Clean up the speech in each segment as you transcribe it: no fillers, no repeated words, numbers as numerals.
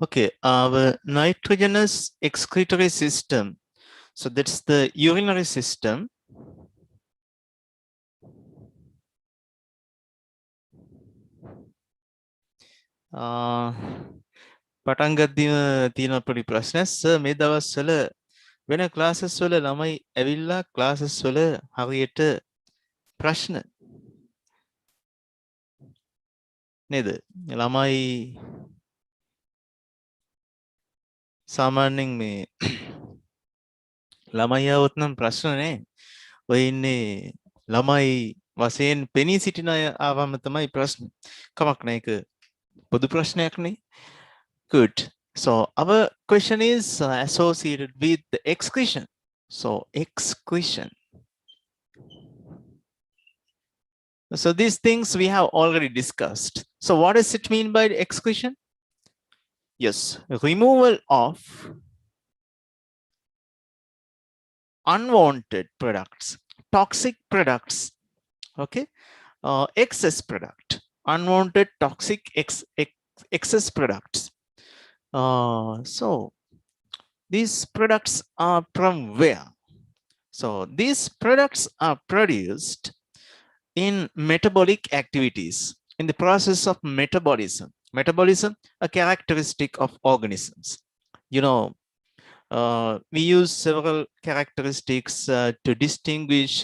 Okay, our nitrogenous excretory system. So that's the urinary system. පටන් ගද්දිම තියෙන පොඩි ප්‍රශ්නයක් සර් මේ දවස්වල වෙන ක්ලාසස් වල ළමයි ඇවිල්ලා ක්ලාසස් වල හරියට ප්‍රශ්න නේද ළමයි සාමාන්‍යයෙන් මේ ළමයි આવොත් නම් ප්‍රශ්න නෑ ඔය ඉන්නේ ළමයි වශයෙන් පෙනී සිටින අය ආවම තමයි ප්‍රශ්න කමක් නෑ ඒක පොදු ප්‍රශ්නයක් නේ good so our question is associated with the excretion so excretion so these things we have already discussed so what does it mean by excretion yes removal of unwanted products toxic products okay excess product unwanted toxic excess products so these products are from where so these products are produced in metabolic activities in the process of metabolism a characteristic of organisms you know we use several characteristics to distinguish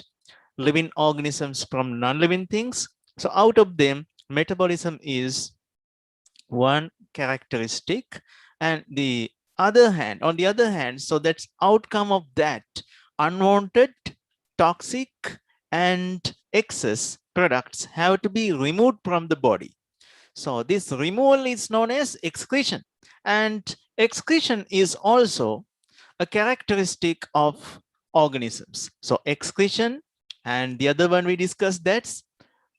living organisms from non-living things. So out of them, metabolism is one characteristic. And on the other hand, so that's outcome of that unwanted, toxic, and excess products have to be removed from the body. So this removal is known as excretion. And excretion is also a characteristic of organisms. So excretion and the other one we discussed that's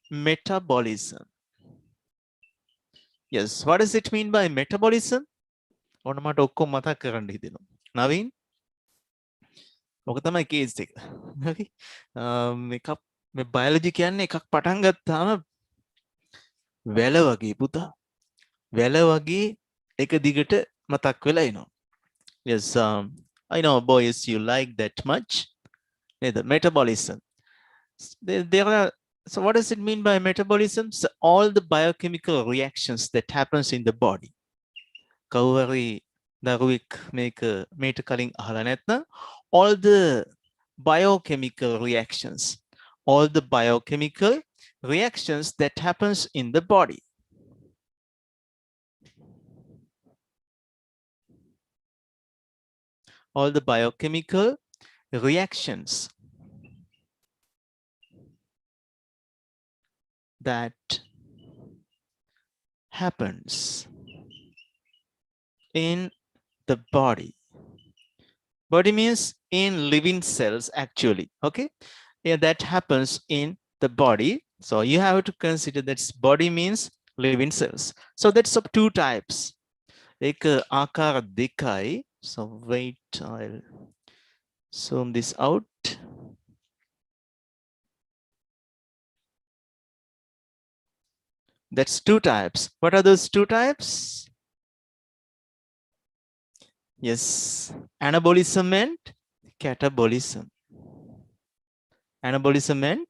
metabolism. Yes, what does it mean by metabolism? ඔන්න මට ඔක්කොම මතක් කරන්න හිතෙනවා. නවීන් ඔක තමයි case එක. හරි. එකක් මේ බයොලොජි කියන්නේ එකක් පටන් ගත්තාම වැල වගේ පුතා. වැල වගේ එක දිගට මතක් වෙලා එනවා. Yes, I know boys you like that much. The metabolism. There are so what does it mean by metabolism? So all the biochemical reactions that happens in the body. කවුරුහරි දරුවෙක් මේට කලින් අහලා නැත්නම් all the biochemical reactions that happens in the body. All the biochemical reactions that happens in the body. Body means in living cells actually, okay? Yeah, that happens in the body. So you have to consider that body means living cells. So that's of two types. Ek akara dekai. So wait, I'll zoom this out. That's two types. What are those two types? Yes, anabolism and catabolism. Anabolism and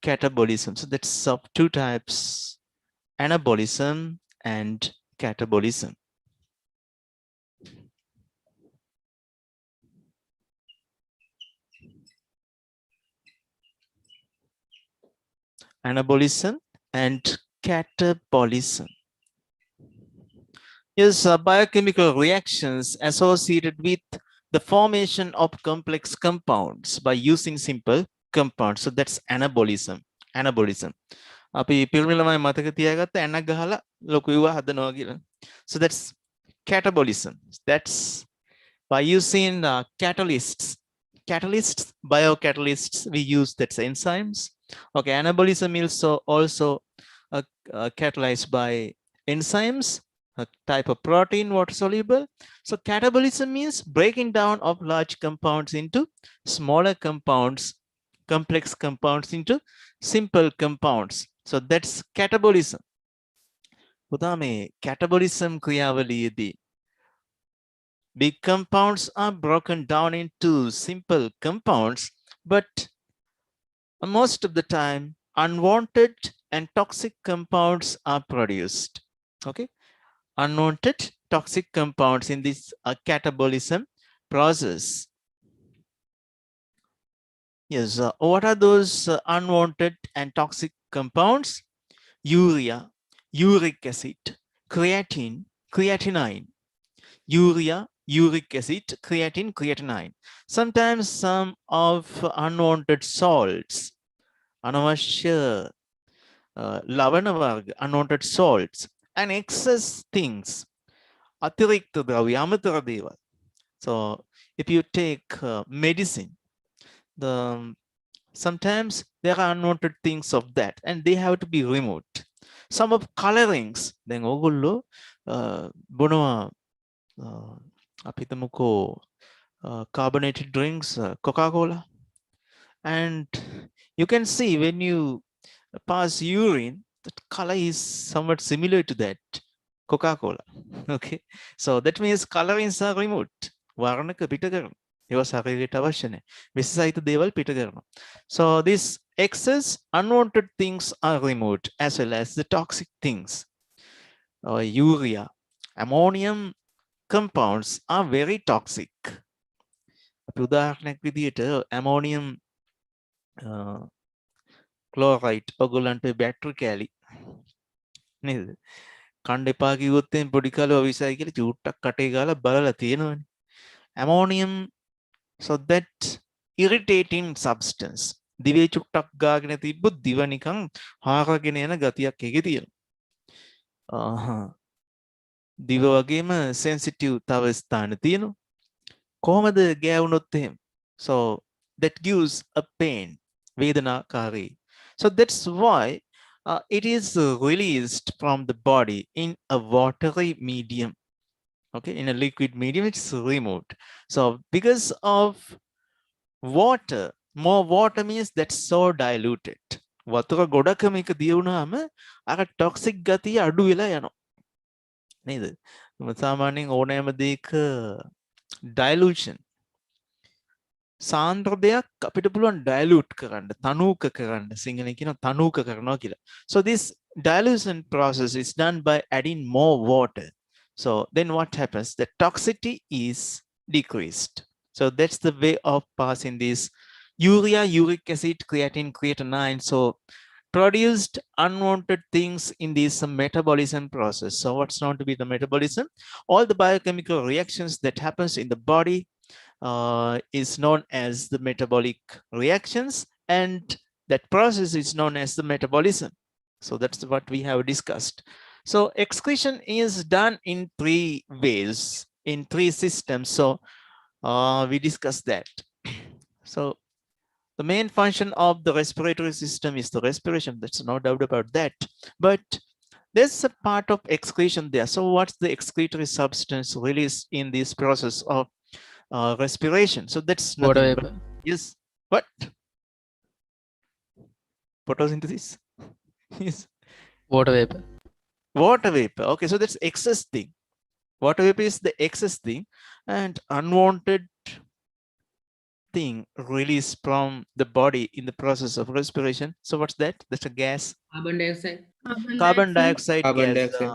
catabolism. So that's of two types, anabolism and catabolism. Anabolism and catabolism. Yes, biochemical reactions associated with the formation of complex compounds by using simple compounds. So that's anabolism. අපි පිළිමිලමයි මතක තියාගත්ත ඇනක් ගහලා ලොකු විවා හදනවා කියලා. So that's catabolism. That's by using catalysts, biocatalysts, we use that's enzymes. Okay, anabolism is also catalyzed by enzymes, a type of protein, water soluble. So catabolism means breaking down of large compounds into smaller compounds, complex compounds into simple compounds. So that's catabolism. පුතා මේ catabolism ක්‍රියාවලියේදී Big compounds are broken down into simple compounds, but most of the time, unwanted and toxic compounds are produced. Okay, unwanted toxic compounds in this catabolism process. Yes, what are those unwanted and toxic compounds? Urea, uric acid, creatine, creatinine, urea, uric acid, creatine, creatinine. Sometimes some of unwanted salts, anawashya, lavana varga, unwanted salts, and excess things, atirikta dravya, amatara deva. So if you take medicine, sometimes there are unwanted things of that, and they have to be removed. Some of colorings, then ogullo bonawa apitamuko carbonated drinks, Coca-Cola, and you can see when you pass urine, the color is somewhat similar to that Coca-Cola. Okay, so that means colorings are removed. වර්ණක පිට කරනවා. ඒවා ශරීරයට අවශ්‍ය නැහැ. විශේෂිත දේවල් පිට කරනවා. So these excess unwanted things are removed as well as the toxic things. Urea, ammonium compounds are very toxic. අපි උදාහරණයක් විදිහට ammonium chloride ඔයගොල්ලන්ට බැටරි කෑලි නේද? කන්න එපා කිව්වොත් එම් පොඩි කාලේ ඔවිසයි කියලා චූට්ටක් කටේ ගාලා බලලා තියෙනවනේ. Ammonium, so that irritating substance. දිවේ චුට්ටක් ගාගෙන තිබ්බොත් දිව නිකන් හාරගෙන යන ගතියක් එකේ තියෙනවා. දිව වගේම sensitive තව ස්ථාන තියෙනවා. කොහමද ගෑවුනොත් එහෙම? So that gives a pain, වේදනාකාරී. So that's why it is released from the body in a watery medium. Okay, in a liquid medium, it's removed. So because of water, more water means that's so diluted. වතුර ගොඩක මේක දිය වුණාම අර toxic ගතිය අඩු වෙලා යනවා. නේද? සාමාන්‍යයෙන් ඕනෑම දෙයක dilution සාන්ද්‍ර දෙයක් අපිට පුළුවන් dilute කරන්න, තනූක කරන්න. සිංහලෙන් කියනවා තනූක කරනවා කියලා. So this dilution process is done by adding more water. So then what happens? The toxicity is decreased. So that's the way of passing this urea, uric acid, creatine, creatinine. So produced unwanted things in this metabolism process. So what's known to be the metabolism? All the biochemical reactions that happens in the body is known as the metabolic reactions, and that process is known as the metabolism. So that's what we have discussed. So excretion is done in 3 ways, in 3 systems. So we discussed that. So the main function of the respiratory system is the respiration. That's no doubt about that. But there's a part of excretion there. So what's the excretory substance released in this process of respiration? So that's Water nothing vapor. but, yes, what was into this? Yes, Water vapor. water vapor. Okay, so that's excess thing. Water vapor is the excess thing, and unwanted thing released from the body in the process of respiration. So what's that? That's a gas. Carbon dioxide. Carbon dioxide Carbon gas. dioxide.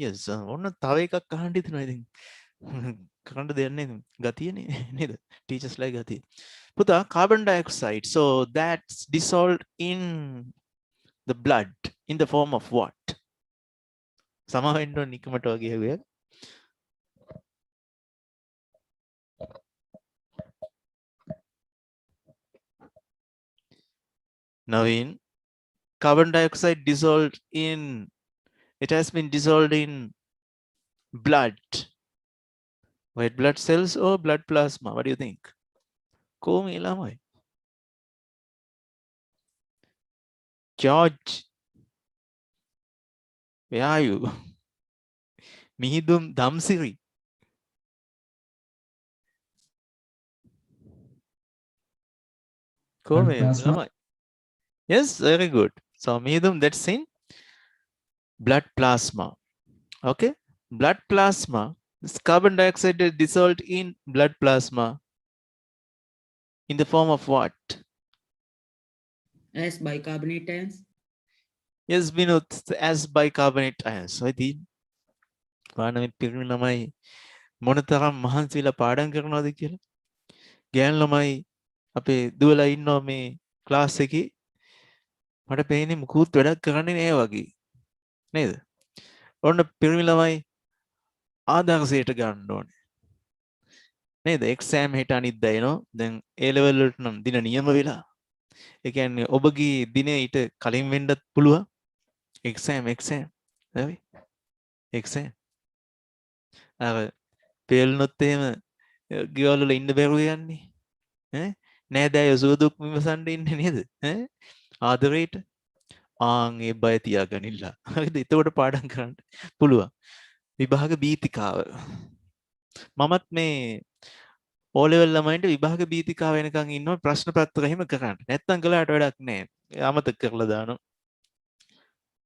Yes. ඔන්න තව එකක් අහන්න හිතෙනවා ඉතින්. කරන්න දෙයක් නේද? ගතියනේ නේද? Teachers like ගතිය. පුතා, carbon dioxide. So that's dissolved in the blood in the form of what? සමාවෙන්න ඕන නිකමට වගේ හුවේ. Naveen, carbon dioxide dissolved in, it has been dissolved in blood. White blood cells or blood plasma? What do you think? Komi lamai. George, where are you? Mihidum Damsiri. Komi lamai. Yes, very good. So Mihidum, that's in blood plasma. Okay, blood plasma This carbon dioxide is dissolved in blood plasma in the form of what? As bicarbonate ions. Yes, Vinod, as bicarbonate ions. So the පානමේ පිරිමි ළමයි මොනතරම් මහන්සි වෙලා පාඩම් කරනවද කියලා. ගෑනු ළමයි අපේ දුවලා ඉන්නවා මේ ක්ලාස් එකේ. මට පේන්නේ මුකුත් වැඩක් කරන්නේ නෑ වගේ. නේද? ඔන්න පිරිමි ළමයි ආදර්ශයට ගන්න ඕනේ. නේද? එක්සෑම් හෙට අනිද්දා එනවා. දැන් A level වලට නම් දින නියම වෙලා. ඒ කියන්නේ ඔබගේ දිනේ ඊට කලින් වෙන්නත් පුළුවන්. එක්සෑම්. හරි? එක්සෑම්. අර පෙල්නොත් එහෙම ගෙවල් වල ඉන්න බැරුව යන්නේ. ඈ නෑදෑයෝ සුව දුක් විමසන්න ඉන්නේ නේද? ඈ ආදරේට ආන් ඒ බය තියාගනින්න. හරිද? එතකොට පාඩම් කරන්න පුළුවන්. විභාග බීතිකාව. මමත් මේ O level ළමයින්ට විභාග බීතිකාව වෙනකන් ඉන්නවා ප්‍රශ්න පත්‍ර එහෙම කරන්න. නැත්තම් කළාට වැඩක් නෑ. අමතක කරලා දානවා.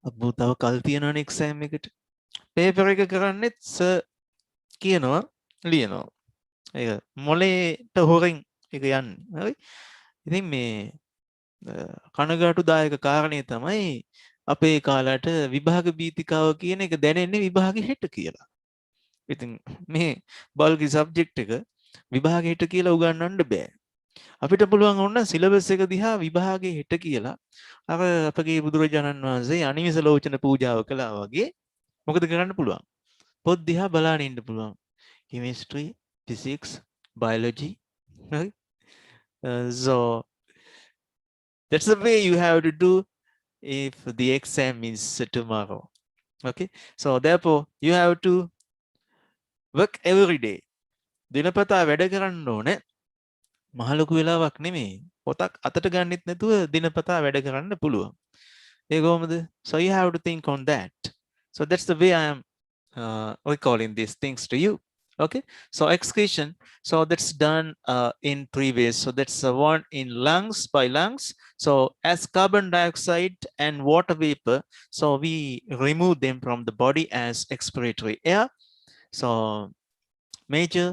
අබ්බෝ තව කල් තියනවනේ එක්සෑම් එකට. පේපර් එක කරන්නෙත් සර් කියනවා ලියනවා. ඒක මොලේට හොරෙන් ඒක යන්නේ. හරි? ඉතින් මේ කනගාටුදායක කාරණේ තමයි අපේ කාලට විභාග බීතිකාව කියන එක දැනෙන්නේ විභාගෙ හෙට කියලා. ඉතින් මේ බල්කි සබ්ජෙක්ට් එක විභාගෙ හෙට කියලා උගන්වන්න බෑ. අපිට පුළුවන් වුණා සිලබස් එක දිහා විභාගෙ හෙට කියලා අර අපගේ බුදුරජාණන් වහන්සේ අනිවිස ලෝචන පූජාව කළා වගේ මොකද කරන්න පුළුවන්? පොත් දිහා බලාගෙන ඉන්න පුළුවන්. chemistry, physics, biology. Right? So that's the way you have to do if the exam is tomorrow. Okay, so therefore you have to work every day. දිනපතා වැඩ කරන්න ඕනේ. මහ ලොකු වෙලාවක් නෙමෙයි. පොතක් අතට ගන්නෙත් නැතුව දිනපතා වැඩ කරන්න පුළුවන්. ඒ කොහොමද? So you have to think on that. So that's the way I am recalling these things to you. Okay, so excretion, so that's done in 3 ways. So that's one in lungs, by lungs. So as carbon dioxide and water vapor, so we remove them from the body as expiratory air. So major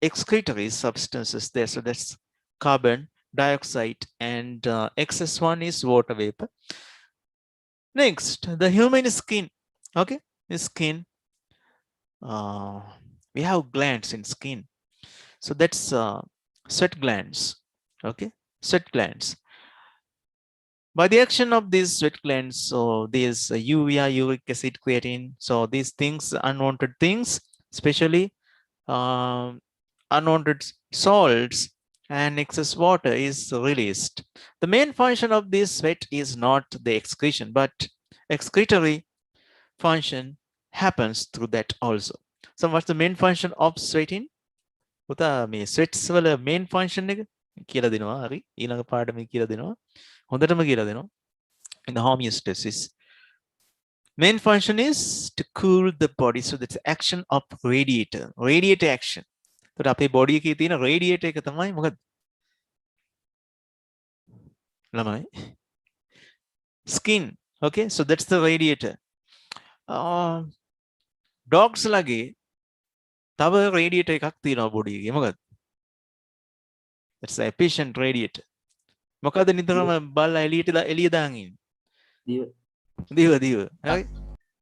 excretory substances there. So that's carbon dioxide and excess one is water vapor. Next, the human skin. Okay, the skin. We have glands in skin. So that's sweat glands. Okay, sweat glands. By the action of these sweat glands, so there's urea, uric acid, creatine. So these things, unwanted things, especially unwanted salts and excess water is released. The main function of this sweat is not the excretion, but excretory function happens through that also. So what's the main function of sweating? පුතා මේ sweats වල main function එක කියලා දෙනවා. හරි. ඊළඟ පාඩමේ කියලා දෙනවා. හොඳටම කියලා දෙනවා. In the homeostasis. Main function is to cool the body. So that's action of radiator. Radiator action. So අපේ body එකේ තියෙන radiator එක තමයි මොකද? ළමයි. Skin. Okay, so that's the radiator. Dogs ලගේ තව radiator එකක් තියෙනවා body එකේ. මොකද? That's the efficient radiator. මොකද නිතරම බල්ලා එළිය දාන් ඉන්නේ. දිව. හරි.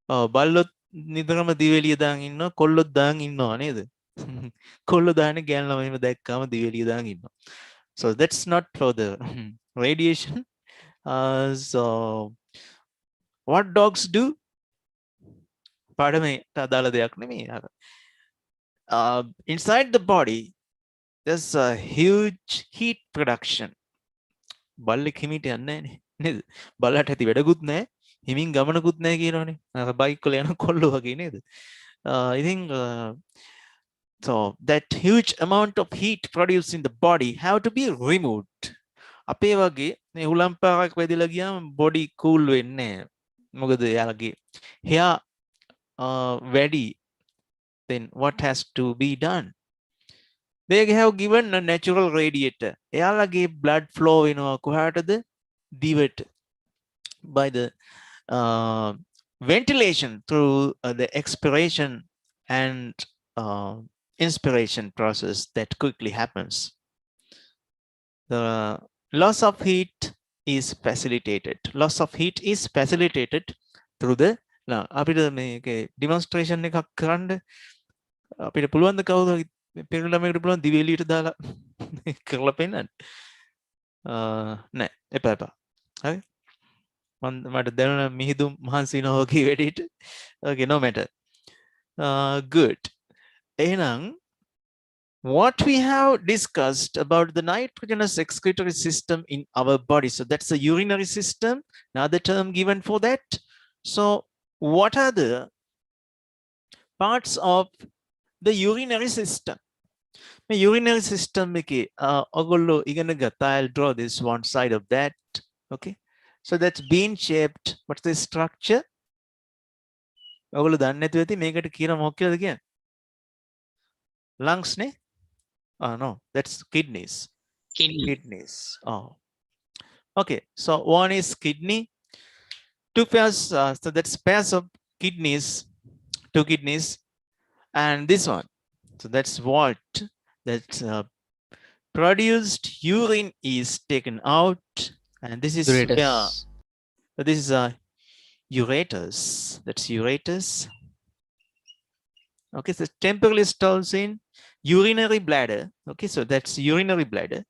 ඔව් බල්ලොත් නිතරම දිව එළිය දාන් ඉන්නවා, කොල්ලොත් දාන් ඉන්නවා නේද? කොල්ලෝ දාන්නේ ගෑනු ළමයිම දැක්කම දිව එළිය දාන් ඉන්නවා. So that's not for the radiation. So what dogs do? පාඩමේ අදාළ දෙයක් නෙමෙයි. Inside the body there's a huge heat production. බල්ලෙක් හිමීට යන්නේ නැහැ නේද? බල්ලට ඇති වැඩකුත් නැහැ. හිමින් ගමනකුත් නැහැ කියනවනේ. අර බයික් වල යන කොල්ලෝ වගේ නේද? I think so that huge amount of heat produced in the body have to be removed. අපේ වගේ මේ හුලම් පාරක් වැදිලා ගියාම body cool වෙන්නේ නැහැ. මොකද එයාලගේ hair වැඩි. Then what has to be done? They have given a natural radiator. එයාලගේ blood flow වෙනවා කොහාටද? දිවට. By the ventilation through the expiration and inspiration process that quickly happens. The loss of heat is facilitated. Loss of heat is facilitated through the අපිට මේකේ demonstration එකක් කරන්න අපිට පුළුවන් ද කවුරු පෙරණ ළමයෙකුට පුළුවන් දිව එළියට දාලා කරලා පෙන්නන්න නෑ එපා හරි මට දැනුණ මිහිදුම් මහන්සි වෙනවා වගේ වැඩේට okay no matter good එහෙනම් what we have discussed about the nitrogenous excretory system in our body. So that's the urinary system, another term given for that. So what are the parts of the urinary system? The urinary system, I'll draw this one side of that. Okay. So that's bean shaped. What's the structure? Again. Lungs, ne? Oh, no, that's kidneys. Kidneys. Oh, okay. So one is kidney, two pairs. So that's pairs of kidneys, two kidneys, and this one. So that's what that produced urine is taken out, and this is Ureters. so this is a ureters. That's ureters. Okay, so temporally stalls in urinary bladder. Okay, so that's urinary bladder.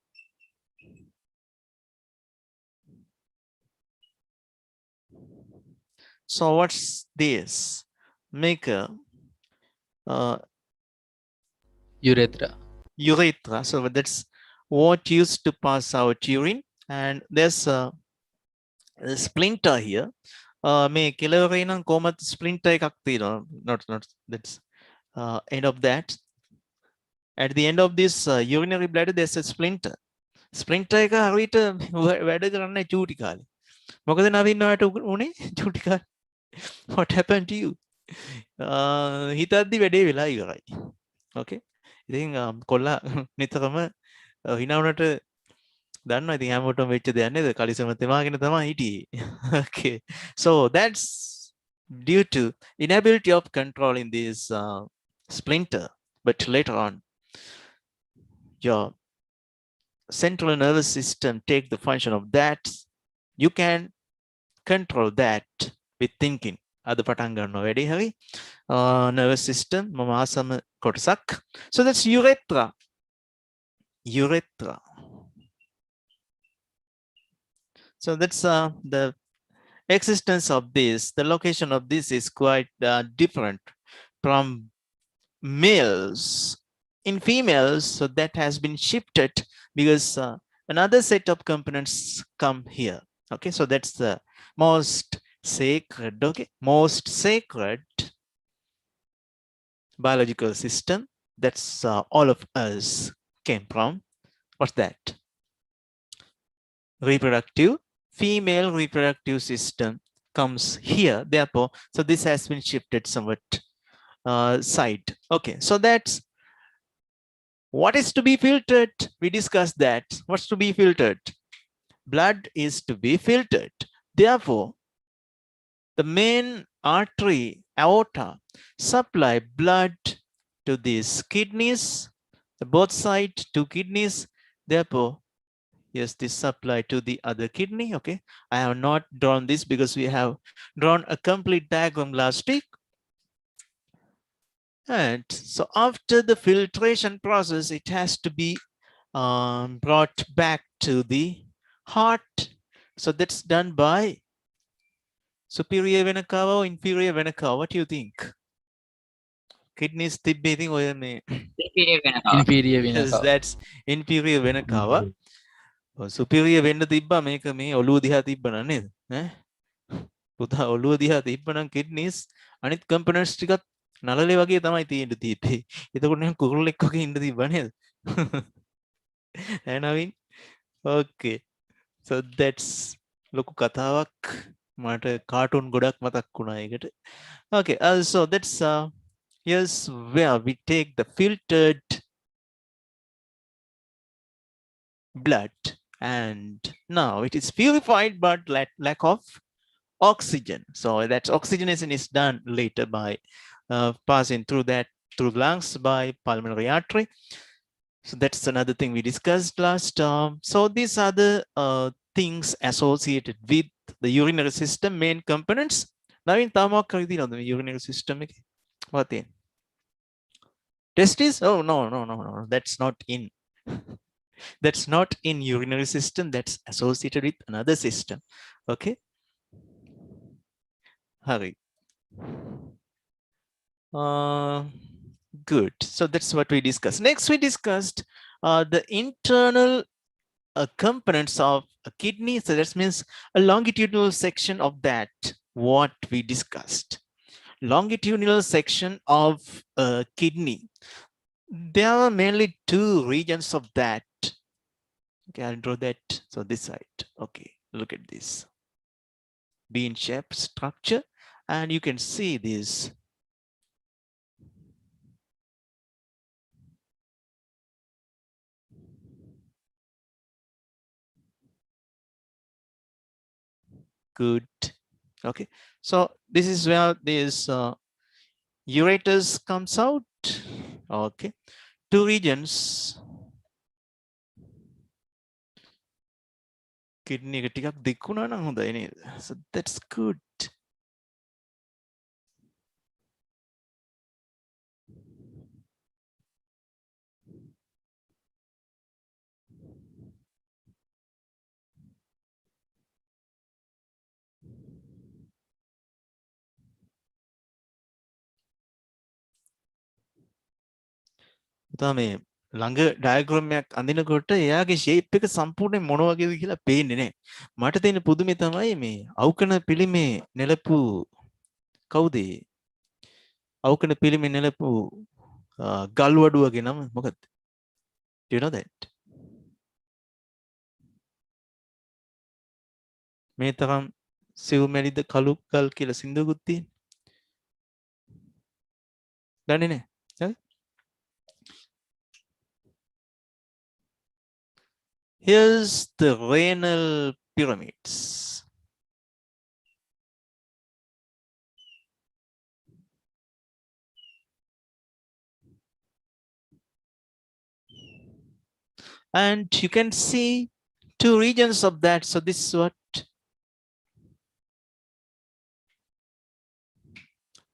So what's this? Make a urethra. Urethra. So that's what used to pass out urine, and there's a splinter here. May kilorain comat splinter not that's end of that. At the end of this urinary bladder, there's a splinter. Splinter එක හරියට වැඩ කරන්න චූටි කාලේ. මොකද නවීන් ඔයාට උනේ චූටි කාලේ? What happened to you? හිතද්දි වැඩේ වෙලා ඉවරයි. Okay. ඉතින් කොල්ලා නිතරම hina වුණට දන්නවා ඉතින් හැමෝටම වෙච්ච දෙයක් නේද? කලිසම තෙමාගෙන තමයි හිටියේ. Okay. So that's due to inability of controlling this splinter. But later on, your central nervous system take the function of that. You can control that with thinking. Ada පටන් ගන්නවා වැඩි හරි nervous system මම ආසම කොටසක්. So that's urethra. Urethra. So that's the existence of this. The location of this is quite different from males. In females, so that has been shifted because another set of components come here. Okay, so that's the most sacred, okay, most sacred biological system. That's all of us came from. What's that? Reproductive, female reproductive system comes here. Therefore, so this has been shifted somewhat side. Okay, so that's what is to be filtered. We discussed that. What's to be filtered? Blood is to be filtered. Therefore, the main artery, aorta, supply blood to these kidneys, the both side, two kidneys. Therefore, yes, this supply to the other kidney. Okay, I have not drawn this because we have drawn a complete diagram last week. And so after the filtration process, it has to be brought back to the heart. So that's done by superior vena cava or inferior vena cava. What do you think? Kidneys tibbeting or Inferior vena yes, cava. that's inferior vena cava. superior වෙන්න තිබ්බා මේක මේ ඔළුව දිහා තිබ්බන නේද ඈ පුතා ඔළුව දිහා තිබ්බනම් kidneys අනිත් components ටිකත් නළලේ වගේ තමයි තියෙන්න තියෙන්නේ. එතකොට නම් කුරුල්ලෙක් වගේ ඉන්න තිබ්බා නේද? ඈ නවීන්. Okay. So that's ලොකු කතාවක්. මට කාටුන් ගොඩක් මතක් වුණා ඒකට. Okay. So that's here's where we take the filtered blood. And now it is purified but lack of oxygen. So that oxygenation is done later by passing through that through lungs by pulmonary artery. So that's another thing we discussed last. So these are the things associated with the urinary system main components. Now in the urinary system. What in? Testes? Oh no. That's not in. That's not in urinary system. That's associated with another system. Okay. Hurry. Good. So that's what we discussed. Next, we discussed the internal components of a kidney. So that means a longitudinal section of that, what we discussed. Longitudinal section of a kidney. There are mainly two regions of that. Okay, I'll draw that. So this side. Okay, look at this. Bean-shaped structure. And you can see this. Good. Okay, so this is where this ureters comes out. Okay, two regions. Kidney එක ටිකක් දික් වුණා නම් හොඳයි නේද? So that's good. මේ ළඟ diagram එකක් අඳිනකොට එයාගේ ෂේප් එක සම්පූර්ණයෙන් මොන වගේද කියලා පේන්නේ නැහැ. මට තියෙන පුදුමේ තමයි මේ අවකන පිළිමේ නෙලපු කවුද? අවකන පිළිමේ නෙලපු ගල්වඩුවගේ නම මොකක්ද? Do you know that? මේ තරම් සිව් මැලිද කළු ගල් කියලා සින්දුවකුත් තියෙන. දන්නේ නැහැ. Here's the renal pyramids. And you can see two regions of that. So this is what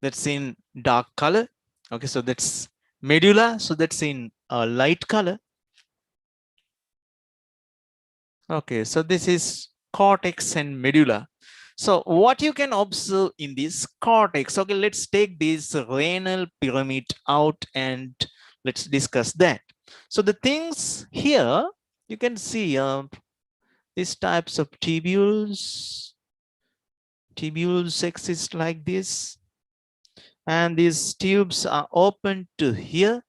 that's in dark color. Okay, so that's medulla. So that's in light color. Okay, so this is cortex and medulla. So what you can observe in this cortex, okay, let's take this renal pyramid out and let's discuss that. So the things here, you can see these types of tubules. Tubules exist like this. And these tubes are open to here.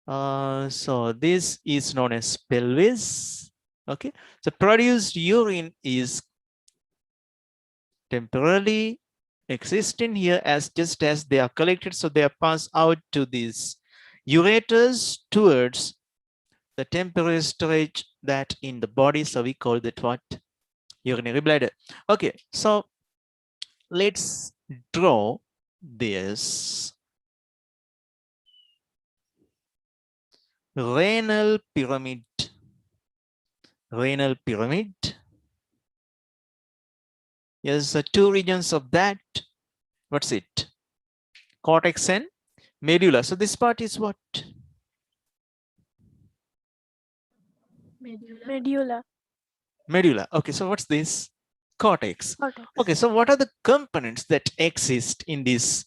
So this is known as pelvis. Okay, so produced urine is temporarily existing here as just as they are collected. So they are passed out to these ureters towards the temporary storage that in the body. So we call that what? Urinary bladder. Okay, so let's draw this renal pyramid. Renal pyramid. Yes, the two regions of that. What's it? Cortex and medulla. So this part is what? Medulla. Medulla. Okay, so what's this? Cortex. Cortex. Okay, so what are the components that exist in this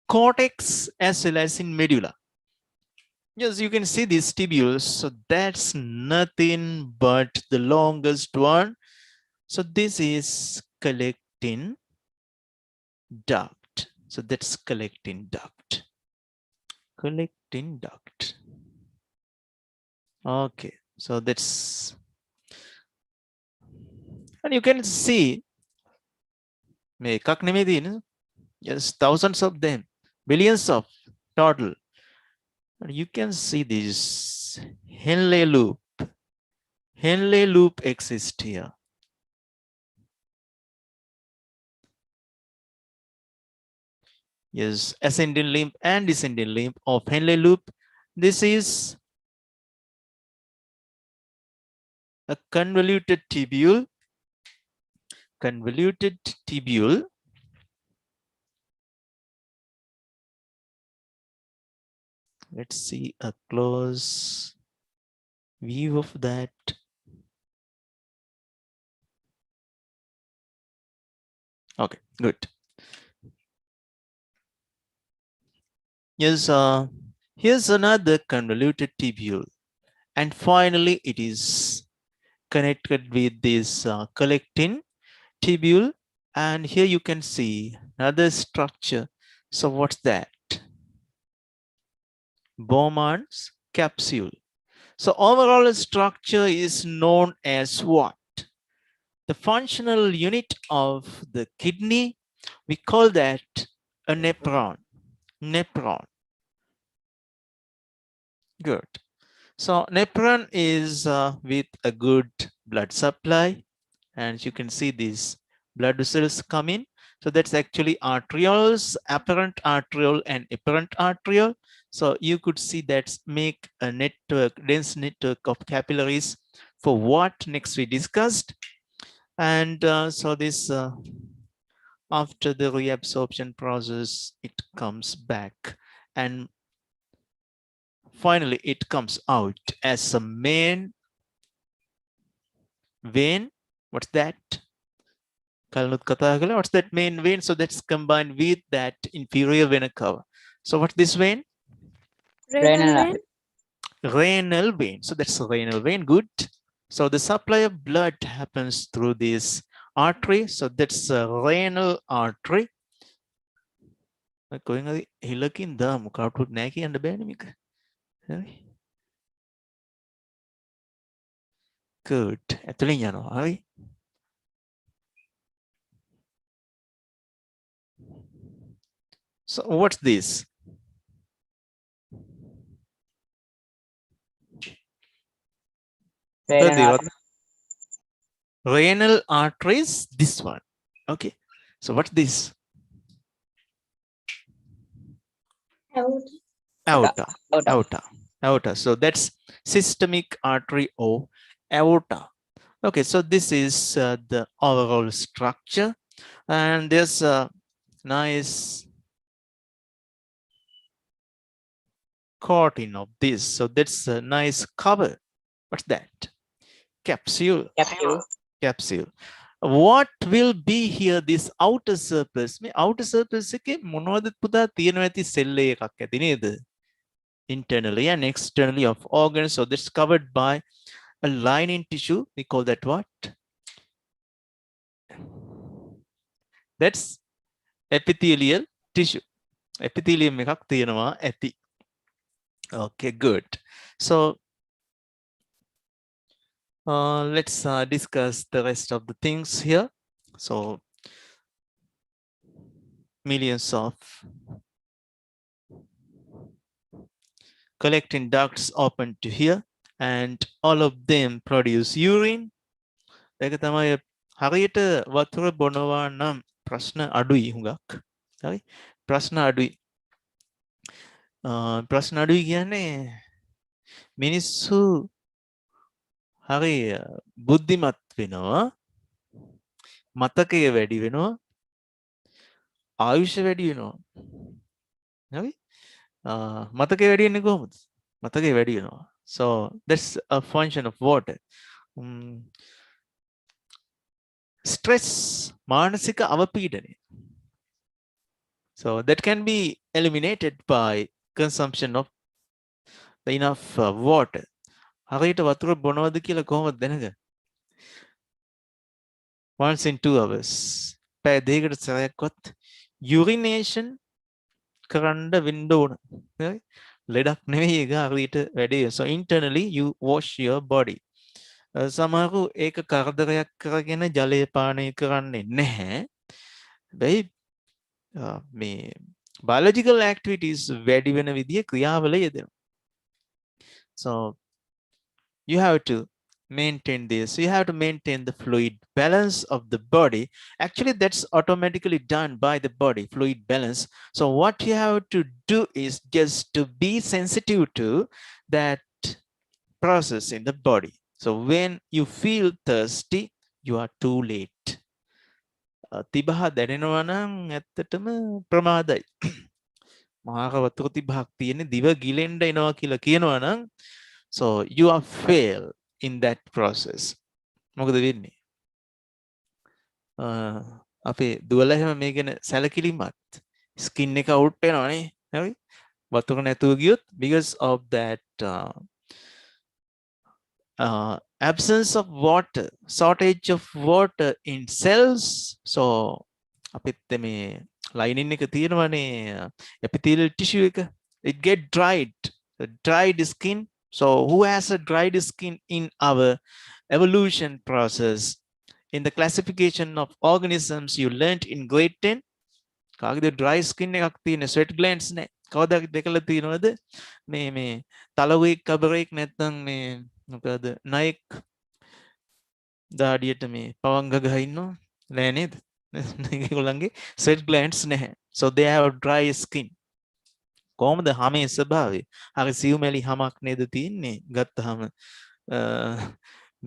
cortex as well as in medulla? Yes, you can see these tubules. So that's nothing but the longest one. So this is collecting duct. So that's collecting duct. Collecting duct. Okay, so that's, and you can see yes, thousands of them, billions of total. And you can see this Henle loop. Henle loop exists here. Yes, ascending limb and descending limb of Henle loop. This is a convoluted tubule. Convoluted tubule. Let's see a close view of that. Okay, good. Yes, here's another convoluted tubule. And finally, it is connected with this collecting tubule. And here you can see another structure. So what's that? Bowman's capsule. So overall structure is known as what? The functional unit of the kidney, we call that a nephron. Nephron. Good. So nephron is with a good blood supply, and you can see these blood vessels come in. So that's actually arterioles, apparent arteriole and apparent arteriole. So you could see that make a network, dense network of capillaries for what next we discussed. And so this after the reabsorption process, it comes back and finally it comes out as a main vein. What's that? What's that main vein? So that's combined with that inferior vena cava. So what's this vein? Renal vein. Renal vein. So that's a renal vein. Good. So the supply of blood happens through this artery. So that's a renal artery. Going හිලකින් දා මොකටවත් නැහැ කියන්න බෑනේ මේක. හරි. Good. ඇතුලින් යනවා. හරි. So what's this? Renal artery is this one. Okay. So what's this? Aorta. Aorta. Aorta. So that's systemic artery or aorta. Okay. So this is the overall structure, and there's a nice coating of this. So that's a nice cover. What's that? Capsule. Capsule. What will be here? This outer surface. මේ outer surface එකේ මොනවද පුතා තියෙනවා ඇති cell එකක් ඇති නේද? Internally and externally of organs. So that's covered by a lining tissue. We call that what? That's epithelial tissue. Epithelium එකක් තියෙනවා ඇති. Okay, good. So let's discuss the rest of the things here. So millions of collecting ducts open to here, and all of them produce urine. ඒක තමයි හරියට වතුර බොනවා නම් ප්‍රශ්න අඩුයි හුඟක්. හරි? ප්‍රශ්න අඩුයි. ප්‍රශ්න අඩුයි කියන්නේ මිනිස්සු හරි බුද්ධිමත් වෙනවා. මතකය වැඩි වෙනවා. ආයුෂ වැඩි වෙනවා. හරි? මතකය වැඩි වෙන්නේ කොහොමද? මතකය වැඩි වෙනවා. So that's a function of water. Stress, මානසික අවපීඩනය. So that can be eliminated by consumption of enough water. හරියට වතුර බොනවද කියලා කොහොමද දැනගන්නේ? Once in 2 hours. පැය දෙකකට සැරයක්වත් urination කරන්න වෙන්න ඕන. ලෙඩක් නෙවෙයි ඒක හරියට වැඩේ. So internally you wash your body. සමහරු ඒක කරදරයක් කරගෙන ජලය පානය කරන්නේ නැහැ. බැයි මේ biological activities වැඩි වෙන විදිය ක්‍රියාවල යෙදෙනවා. So you have to maintain this. You have to maintain the fluid balance of the body. Actually, that's automatically done by the body, fluid balance. So what you have to do is just to be sensitive to that process in the body. So when you feel thirsty, you are too late. තිබහ දැනෙනවා නම් ඇත්තටම ප්‍රමාදයි. මහා වතුර තිබහක් තියෙන දිව ගිලෙන්න එනවා කියලා කියනවා නම් so you are fail in that process. මොකද වෙන්නේ? අපේ දුවලා එහෙම මේ ගැන සැලකිලිමත් ස්කින් එක අවුට් වෙනවනේ. හරි? වතුර නැතුව ගියොත් because of that absence of water, shortage of water in cells. So අපිත් මේ lining එක තියෙනවනේ epithelial tissue එක, it get dried, dried skin. So who has a dried skin in our evolution process? In the classification of organisms you learned in grade 10, කාගේද dry skin එකක් තියෙන, sweat glands නේ. කවදාද දැකලා තියෙනවද මේ තලුවෙක් කබරෙක් නැත්නම් මේ මොකද නයෙක් දාඩියට මේ පවංග ගහ ඉන්නවා නෑ නේද? ඒගොල්ලන්ගේ sweat glands නැහැ. So they have dry skin. කොහොමද හැමේ ස්වභාවය? හරි සියුමැලි හැමක් නේද තියෙන්නේ ගත්තාම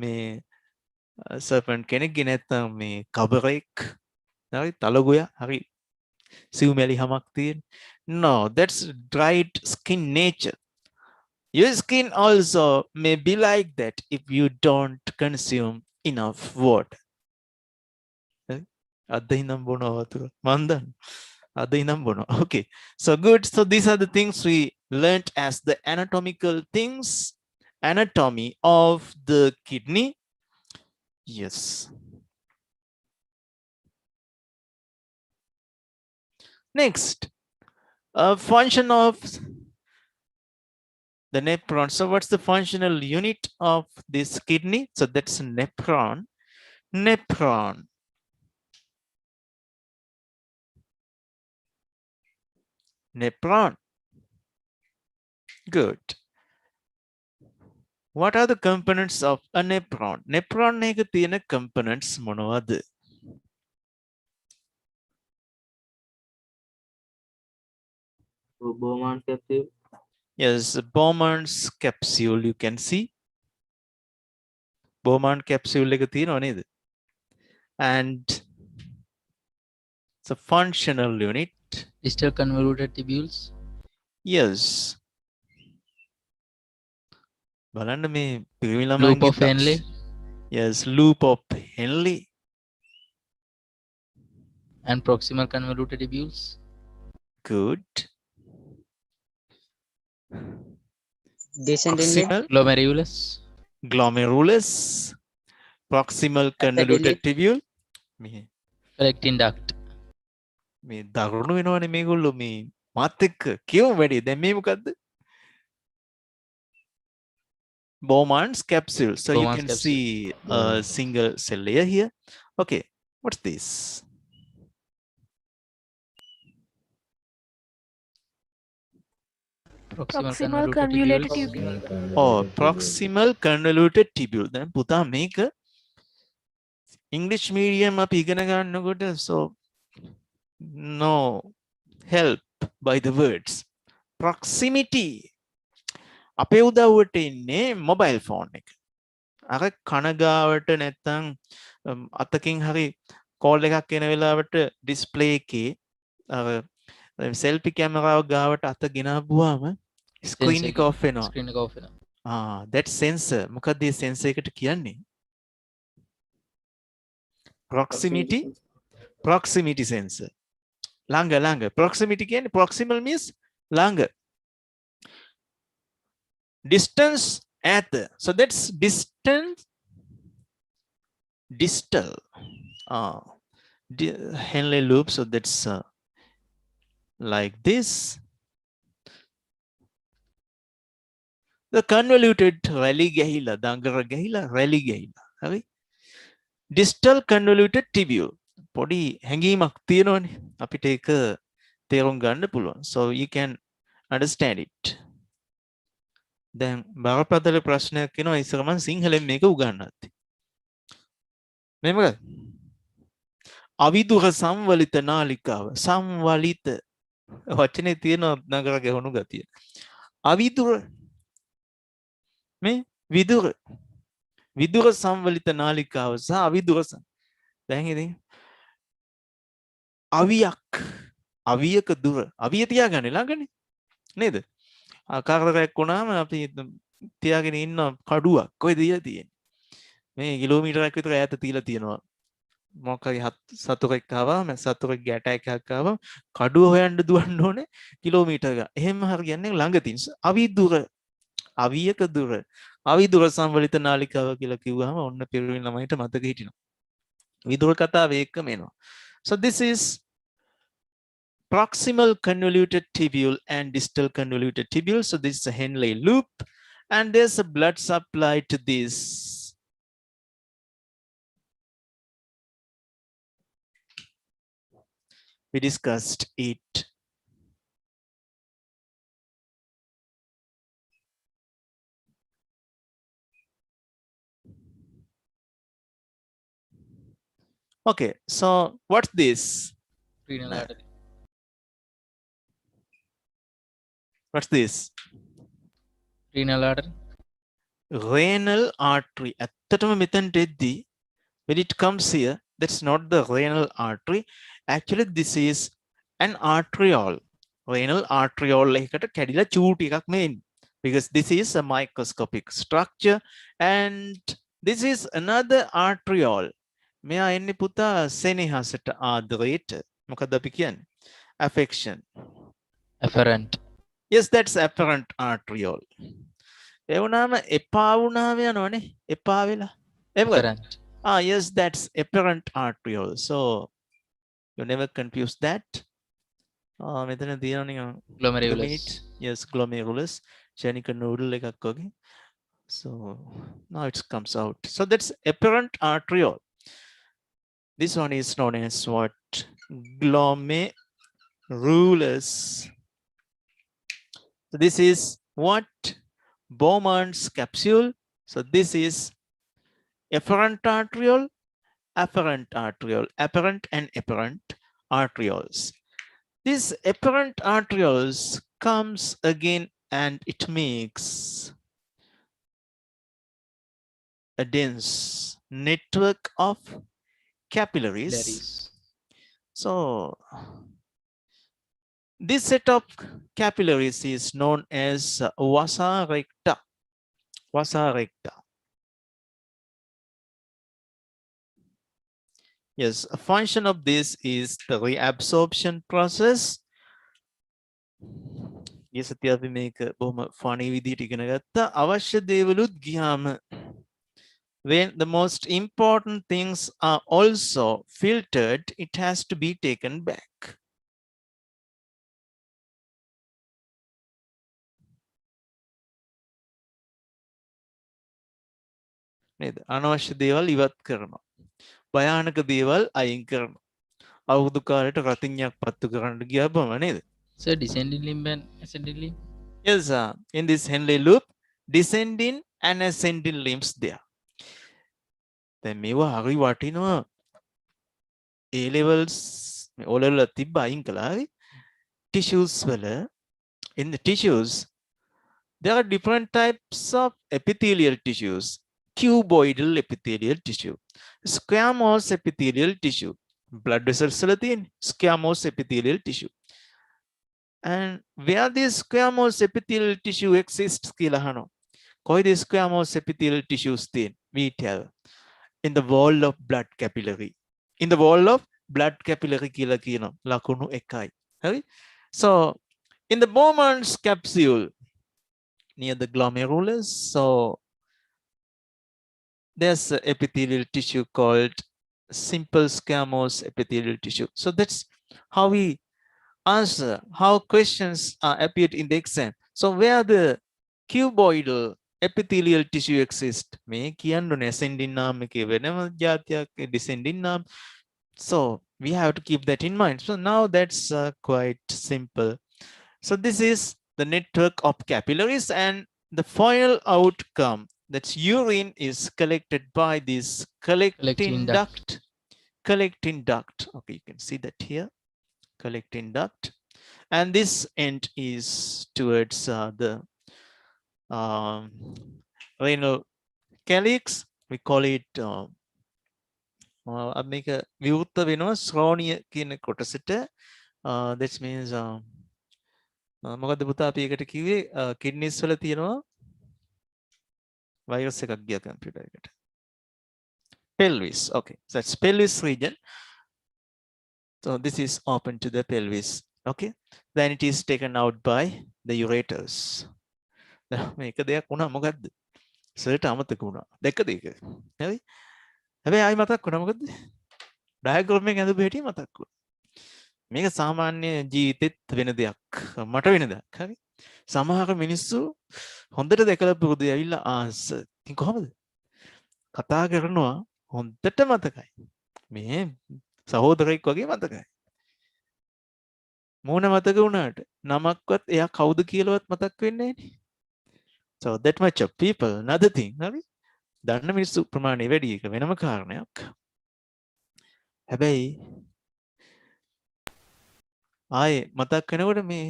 මේ serpent කෙනෙක්ගේ නැත්නම් මේ කබරෙක් හරි තලගොයා හරි සියුමැලි හැමක් තියෙන. No, that's dried skin nature. Your skin also may be like that if you don't consume enough water. අදිනම් බොනවා වතුර මන්දන් අදිනම් බොනවා. Okay, so good. So these are the things we learnt as the anatomical things, anatomy of the kidney. Yes. Next, function of the nephron. So what's the functional unit of this kidney? So that's nephron. Nephron. Nephron. Good. What are the components of a nephron? Nephron එක තියෙන components මොනවද? Bowman's capsule. Yes, Bowman's capsule, you can see. Bowman capsule එක තියෙනව නේද? And it's a functional unit. Distal convoluted tubules. Yes. බලන්න මේ පිරිමි Loop ළමයින්ගේ of Henle. Yes, loop of Henle. And proximal convoluted tubules. Good. Descending Proximal, Glomerulus. glomerulus, proximal convoluted tubule. Collecting duct. මේ දරුණු වෙනවනේ මේගොල්ලෝ මේ මාත් එක්ක කියමු වැඩි. දැන් මේ මොකද්ද? Bowman's capsule. So Bowman's you can capsule. see a single cell layer here. Okay, what's this? Proximal convoluted tubule. Oh, proximal convoluted tubule. Then පුතා මේක English medium අපි ඉගෙන ගන්නකොට so no help by the words. Proximity. අපේ උදව්වට ඉන්නේ mobile phone එක. අර කනගාවට නැත්තම් අතකින් හරි කෝල් එකක් එන වෙලාවට display එකේ selfie camera ගාවට අත ගෙනාවුවාම screen එක off වෙනවා. Screen එක off වෙනවා. that sensor. මොකක්ද මේ sensor එකට කියන්නේ? Proximity sensor. ළඟ. Proximity කියන්නේ proximal means ළඟ. Distance at. So that's distance. Distal. Henle loop. So that's like this. The convoluted rally gahila, dangara gahila, rally gahila. Hari? Distal convoluted tubule. Podi හැඟීමක් තියෙනවනේ. අපිට ඒක තේරුම් ගන්න පුළුවන්. So you can understand it. දැන් බරපතල ප්‍රශ්නයක් එනවා ඉස්සර මම සිංහලෙන් මේක උගන්වද්දි. මෙහෙමද? අවිදුර සංවලිත නාලිකාව සංවලිත වචනේ තියෙන නගර ගැහුණු ගතිය. අවිදුර මේ විදුර සංවලිත නාලිකාව සහ අවිදුර දැන් ඉතින් අවියක දුර අවිය තියාගන්න ළඟනේ නේද? ආකාරයක් වුණාම අපි තියාගෙන ඉන්න කඩුවක් කොහෙද තියෙන්නේ? මේ කිලෝමීටරයක් විතර ඈත තියලා තියෙනවා. මොකක් හරි සතුරෙක් ආවම සතුරෙක් ගැට එකක් ආවම කඩුව හොයන්න දුවන්න ඕනේ කිලෝමීටර ගාන. එහෙම හරියන්නේ ළඟ තියෙන අවිදුර අවියක දුර අවිදුර සංවලිත නාලිකාව කියලා කිව්වහම ඔන්න පිරිවෙන ළමයිට මතක හිටිනවා. විදුර කතාව ඒකම එනවා. So this is proximal convoluted tubule and distal convoluted tubule. So this is a Henle loop and there's a blood supply to this. We discussed it. Okay, so what's this? Renal artery. What's this? Renal artery. Renal artery. ඇත්තටම මෙතනට එද්දී when it comes here, that's not the renal artery. Actually, this is an arteriole. Renal arteriole එකකට කැඩිලා චූටි එකක් මේ because this is a microscopic structure and this is another arteriole. මෙයා එන්නේ පුතා සෙනෙහසට ආදරයට. මොකද අපි කියන්නේ? Affection. Afferent. Yes, that's afferent arteriole. ඒ වුණාම එපා වුණාම යනවනේ. එපා වෙලා. Afferent. Yes, that's apparent arteriole. So you never confuse that. මෙතන තියෙනවා Glomerulus. Yes, glomerulus. ශනික noodle එකක් වගේ. So now it comes out. So that's apparent arteriole. This one is known as what? Glomerulus. So this is what? Bowman's capsule. So this is efferent arteriole, afferent arteriole, apparent and apparent arterioles. This apparent arterioles comes again and it makes a dense network of capillaries. So this set of capillaries is known as vasa recta. Vasa recta. Yes, a function of this is the reabsorption process. Yes, අපි මේක බොහොම funny විදිහට ඉගෙන ගත්තා. අවශ්‍ය දේවලුත් ගියාම when the most important things are also filtered, it has to be taken back. නේද? අනවශ්‍ය දේවල් ඉවත් කරනවා. භයානක දේවල් අයින් කරනවා. අවුරුදු කාලයට රතිඤ්ඤයක් පත්තු කරන්න ගියාම නේද? So descending limb and ascending limb. Yes, in this Henle loop, descending and ascending limbs there. දැන් මේවා හරි වටිනවා. A levels O level තිබ්බ අයින් කළා. Tissues වල in the tissues there are different types of epithelial tissues. Cuboidal epithelial tissue, squamous epithelial tissue, blood vessels වල තියෙන squamous epithelial tissue. And where this squamous epithelial tissue exists කියලා අහනවා. කොයිද squamous epithelial tissues තියෙන? We tell in the wall of blood capillary. In the wall of blood capillary කියලා කියනවා. ලකුණු 1යි. හරි? So in the Bowman's capsule near the glomerulus, so there's an epithelial tissue called simple squamous epithelial tissue. So that's how we answer, how questions are appeared in the exam. So where the cuboidal epithelial tissue exists, මේ කියන්නේ ascending arm එකේ වෙනම જાතියක් descending arm. So we have to keep that in mind. So now that's quite simple. So this is the network of capillaries and the final outcome, that's urine, is collected by this collecting duct. Collecting duct. Okay, you can see that here. Collecting duct. And this end is towards the renal calyx. We call it මේක විවෘත වෙනවා ශ්‍රෝණිය කියන කොටසට. That means මොකද්ද පුතා අපි එකට කිව්වේ කිඩ්නිස් වල තියෙනවා වෛරස් එකක් ගියා කම්පියුටර් එකට. Pelvis. Okay, so that's pelvis region. So this is open to the pelvis. Okay, then it is taken out by the ureters. මේක දෙයක් වුණා මොකද්ද? සර්ට අමතක වුණා. දැක්කද ඒක? හරි? හැබැයි ආයි මතක් වුණා මොකද්ද? ඩයග්‍රෑම් එකෙන් අඳපු හැටි මතක් වුණා. මේක සාමාන්‍ය ජීවිතෙත් වෙන දෙයක්. මට වෙන දෙයක්. හරි? සමහර මිනිස්සු හොඳට දැකලා පුරුදු ඇවිල්ලා ඉතින් කොහමද? කතා කරනවා හොඳට මතකයි. මේ සහෝදරයෙක් වගේ මතකයි. මූණ මතක වුණාට නමක්වත් එයා කවුද කියලාවත් මතක් වෙන්නේ නැහැ. So that much of people, another thing. හරි? දන්න මිනිස්සු ප්‍රමාණය වැඩි එක වෙනම කාරණයක්. හැබැයි ආයේ මතක් වෙනකොට මේ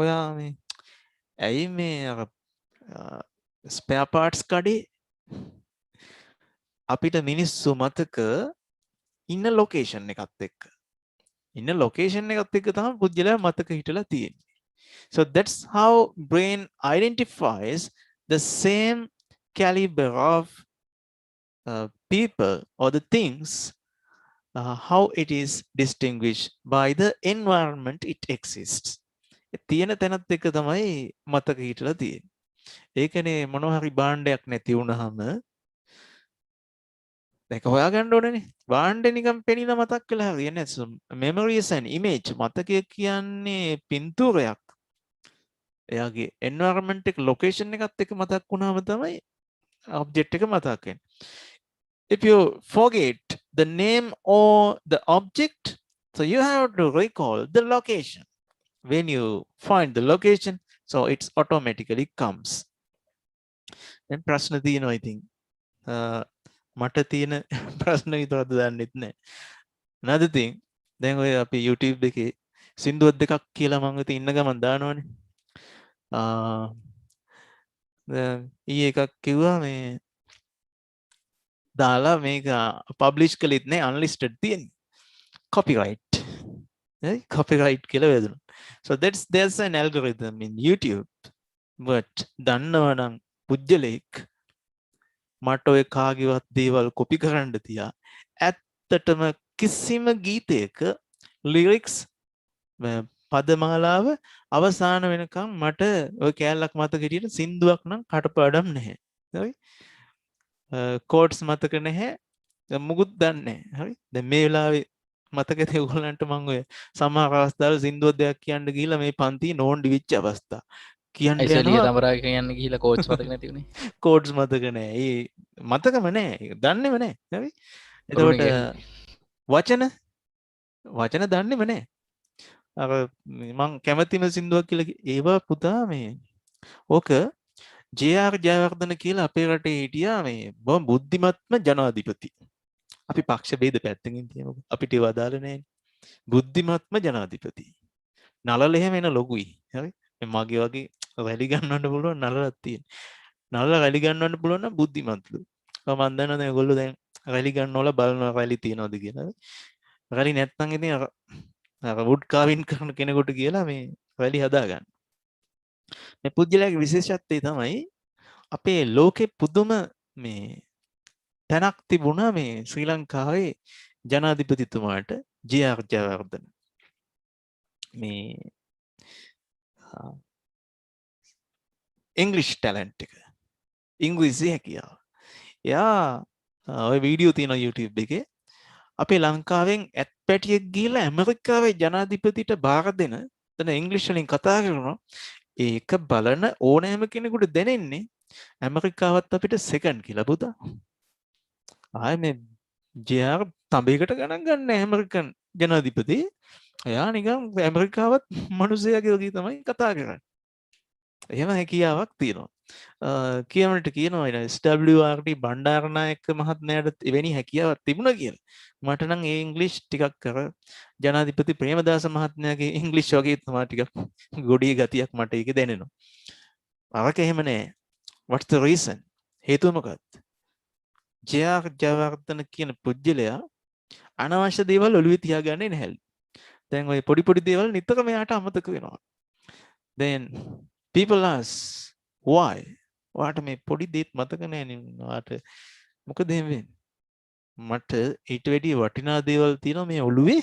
ඔයා මේ ඇයි මේ ස්පෙයා පාර්ට්ස් කඩේ අපිට මිනිස්සු මතක ඉන්න ලොකේෂන් එකත් එක්ක. ඉන්න ලොකේෂන් එකත් එක්ක තමයි පුද්ගලයා මතක හිටලා තියෙන්නේ. So that's how brain identifies the same caliber of people or the things, how it is distinguished by the environment it exists. තියෙන තැනත් එක්ක තමයි මතක හිටලා තියෙන්නේ. ඒකනේ මොනවා හරි භාණ්ඩයක් නැති වුණාම දැක හොයාගන්න ඕනනේ. භාණ්ඩේ නිකන් පෙනිලා මතක් වෙලා හරියන්නේ නැහැ. Memory is an image. මතකය කියන්නේ පින්තූරයක්. එයාගේ environment එක location එකත් එක්ක මතක් වුණාම තමයි object එක මතක් වෙන්නේ. If you forget the name or the object, so you have to recall the location. When you find the location, so it's automatically comes. Then ප්‍රශ්න තියෙනවා I think. මට තියෙන ප්‍රශ්න විතරද දන්නෙත් නැහැ. Another thing, දැන් ඔය අපි YouTube එකේ සින්දුවක් දෙකක් කියලා මම ඉතින් ඉන්න ගමන් දානවනේ. දැන් ඊයේ එකක් කිව්වා මේ දාලා මේක පබ්ලිෂ් කළෙත් නෑ unlisted තියෙන්නේ. Copyright. හරි? Copyright කියලා වැදුණා. So there's an algorithm in YouTube. But දන්නවනම් පුජ්‍යලෙක් මට ඔය කාගේවත් දේවල් කොපි කරන්න තියා ඇත්තටම කිසිම ගීතයක lyrics පදමාලාව අවසාන වෙනකම් මට ඔය කෑල්ලක් මතක හිටියට සින්දුවක් නම් කටපාඩම් නැහැ. හරි? කෝඩ්ස් මතක නැහැ. මුකුත් දන්නේ නැහැ. හරි? දැන් මේ වෙලාවේ මතකද ඒගොල්ලන්ට මම ඔය සමහර අවස්ථාවල සින්දුවක් දෙයක් කියන්න ගිහිල්ලා මේ පන්තියේ නෝන්ඩි වෙච්ච අවස්ථා. කියන්න ඇයිසලිය තමරා කියන්න ගිහිල්ලා කෝච් මතක නැති උනේ. කෝඩ්ස් මතක නැහැ. ඒ මතකම නැහැ. දන්නේම නැහැ. හරි? එතකොට වචන දන්නේම නැහැ. අර මං කැමතිම සින්දුවක් කියලා ඒවා පුතා මේ ඕක ජේ.ආර්. ජයවර්ධන කියලා අපේ රටේ හිටියා මේ බොහොම බුද්ධිමත්ම ජනාධිපති. අපි පක්ෂ ભેද පැත්තකින් තියමුකෝ. අපිට ඒව අදාළ නැහැ. බුද්ධිමත්ම ජනාධිපති. නලල එහෙම එන ලොකුයි. හරි? මේ මගේ වගේ රැලි ගන්නවන්න පුළුවන් නලලක් තියෙන. නලල රැලි ගන්නවන්න පුළුවන් නම් බුද්ධිමත්ලු. මම දන්නවා දැන් ඔයගොල්ලෝ දැන් රැලි ගන්නවල බලනවා රැලි තියනවද කියලා. රැලි නැත්නම් ඉතින් අර වුඩ් කාවින් කරන කෙනෙකුට කියලා මේ රැලි හදාගන්න. මේ පුජ්‍යලයාගේ විශේෂත්වය තමයි අපේ ලෝකේ පුදුම මේ තැනක් තිබුණා මේ ශ්‍රී ලංකාවේ ජනාධිපතිතුමාට ජේ.ආර්. ජයවර්ධන. මේ ඉංග්‍රීසි ටැලන්ට් එක. ඉංග්‍රීසි හැකියාව. එයා ඔය වීඩියෝ තියෙනවා YouTube එකේ. අපේ ලංකාවෙන් ඇත් පැටියෙක් ගිහිල්ලා ඇමරිකාවේ ජනාධිපතිට බාර දෙන එතන ඉංග්‍රීසි වලින් කතා කරනවා. ඒක බලන ඕනෑම කෙනෙකුට දැනෙන්නේ ඇමරිකාවත් අපිට සෙකන්ඩ් කියලා පුතා. ආයේ මේ ජේ.ආර්. තඹයකට ගණන් ගන්න ඇමරිකන් ජනාධිපති. එයා නිකන් ඇමරිකාවත් මිනිස්සයාගේ වගේ තමයි කතා කරන්නේ. එහෙම හැකියාවක් තියෙනවා. කියවනට කියනවා SWRT බණ්ඩාරනායක මහත්මයාට එවැනි හැකියාවක් තිබුණා කියලා. මට නම් ඒ ඉංග්‍රීසි ටිකක් කර ජනාධිපති ප්‍රේමදාස මහත්මයාගේ ඉංග්‍රීසි වගේ තමයි ටිකක් ගොඩේ ගතියක් මට ඒකේ දැනෙනවා. අවක එහෙම නෑ. What's the reason? හේතුව මොකක්ද? ජයවර්ධන කියන පුජ්‍යලයා අනවශ්‍ය දේවල් ඔළුවේ තියාගන්නේ නැහැලු. දැන් ওই පොඩි පොඩි දේවල් නිතරම එයාට අමතක වෙනවා. Then people ask why? ඔයාට මේ පොඩි දේත් මතක නැහැ නේ. ඔයාට මොකද එහෙම වෙන්නේ? මට ඊට වැඩිය වටිනා දේවල් තියෙනවා මේ ඔළුවේ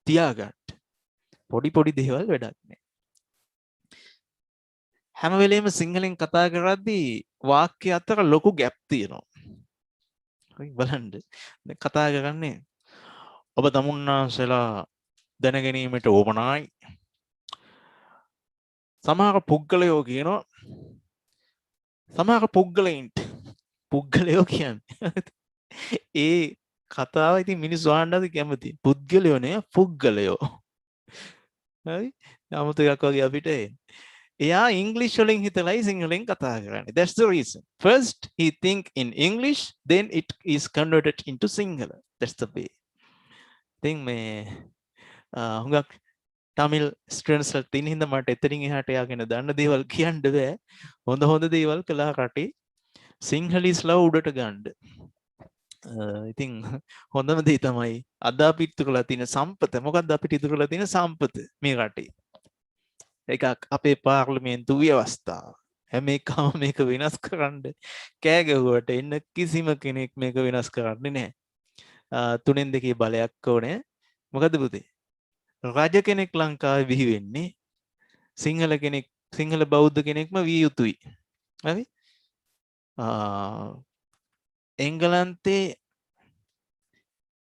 තියාගන්න. පොඩි පොඩි දේවල් වැඩක් නැහැ. හැම වෙලේම සිංහලෙන් කතා කරද්දී වාක්‍ය අතර ලොකු ගැප් තියෙනවා. හරි බලන්න. දැන් කතා කරන්නේ ඔබ තමුන්නාන්සලා දැනගැනීමට ඕමනායි. සමහර පුද්ගලයෝ කියනවා සමහර පුද්ගලයෝ කියන්නේ ඒ කතාව ඉතින් මිනිස්සු අහන්නද කැමති. පුද්ගලයෝ නේ පුද්ගලයෝ. හරි? 아무ත එකක් වගේ අපිට එයා ඉංග්‍රීසි වලින් හිතලයි සිංහලෙන් කතා කරන්නේ. That's the reason. First he think in English, then it is converted into Sinhala. That's the way. ඉතින් මේ හුඟක් Tamil students ලා තින් හින්දා මට එතනින් එහාට යාගෙන දන්න දේවල් කියන්න බෑ. හොඳ දේවල් කළා රටේ සිංහලිස්ලා උඩට ගන්න. ඉතින් හොඳම දේ තමයි අද අපි ඉතුරු කරලා තියෙන සම්පත. මොකද්ද අපිට ඉතුරු කරලා තියෙන සම්පත මේ රටේ? එකක් අපේ පාර්ලිමේන්තු ව්‍යවස්ථාව. හැම එකම මේක වෙනස් කරන්න කෑ ගැහුවට එන්න කිසිම කෙනෙක් මේක වෙනස් කරන්නේ නැහැ. තුනෙන් දෙකේ බලයක් ඕනේ. මොකද පුතේ? රජ කෙනෙක් ලංකාවේ බිහි වෙන්නේ සිංහල බෞද්ධ කෙනෙක්ම විය යුතුයි. හරි? එංගලන්තේ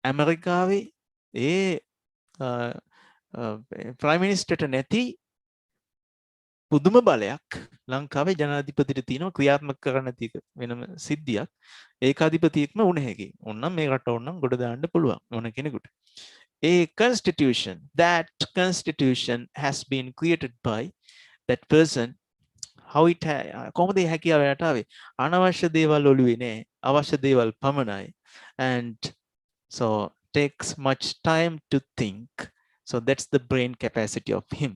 ඇමරිකාවේ ඒ ප්‍රයිම් මිනිස්ටර්ට නැති පුදුම බලයක් ලංකාවේ ජනාධිපතිට තියෙනවා ක්‍රියාත්මක කරන්න තියෙක වෙනම සිද්ධියක්. ඒකාධිපතියෙක්ම වුණ හැකි. ඕනනම් මේ රට ඕනනම් ගොඩ දාන්න පුළුවන් ඕන කෙනෙකුට. A constitution has been created by that person. How it කොහොමද ඒ හැකියාවට ආවේ? අනවශ්‍ය දේවල් ඔළුවේ නෑ. අවශ්‍ය දේවල් පමණයි. And so takes much time to think. So that's the brain capacity of him.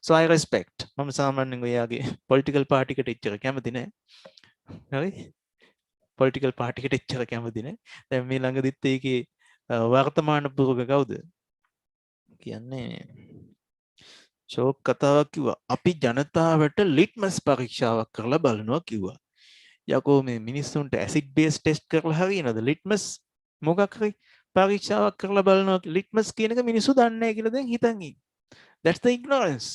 So I respect. මම සාමාන්‍යයෙන් ඔයාගේ political party එකට එච්චර කැමති නෑ. හරි? political party එකට එච්චර කැමති නෑ. දැන් මේ ළඟදිත් ඒකේ වර්තමාන පුරුක කවුද? කියන්නේ ෂෝක් කතාවක් කිව්වා. අපි ජනතාවට ලිට්මස් පරීක්ෂාවක් කරලා බලනවා කිව්වා. යකෝ මේ මිනිස්සුන්ට ඇසිඩ් බේස් ටෙස්ට් කරලා හරියනද? ලිට්මස් මොකක් හරි පරීක්ෂාවක් කරලා බලනවා. ලිට්මස් කියන එක මිනිස්සු දන්නේ නැහැ කියලා දැන් හිතන් ඉන්නේ. That's the ignorance.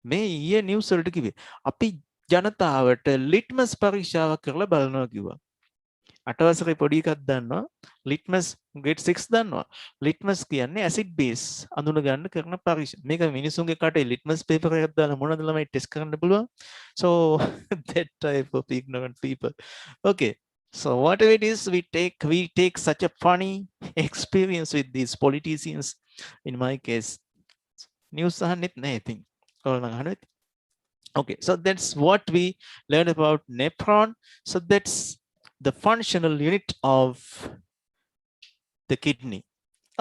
මේ ඊයේ නිවුස් වලට කිව්වේ අපි ජනතාවට ලිට්මස් පරීක්ෂාවක් කරලා බලනවා කිව්වා. 8 වසරේ පොඩි එකක් දන්නවා ලිට්මස් grade 6 දන්නවා. ලිට්මස් කියන්නේ ඇසිඩ් බේස් අඳුන ගන්න කරන පරීක්ෂා. මේක මිනිසුන්ගේ කටේ ලිට්මස් පේපර් එකක් දාලා මොනවද ළමයි ටෙස්ට් කරන්න පුළුවන්. So that type of ignorant people. Okay. So whatever it is we take such a funny experience with these politicians. In my case news අහන්නෙත් නැහැ ඉතින්. ඔයාලා නම් අහන්නේ. Okay, so that's what we learned about nephron. So that's the functional unit of the kidney.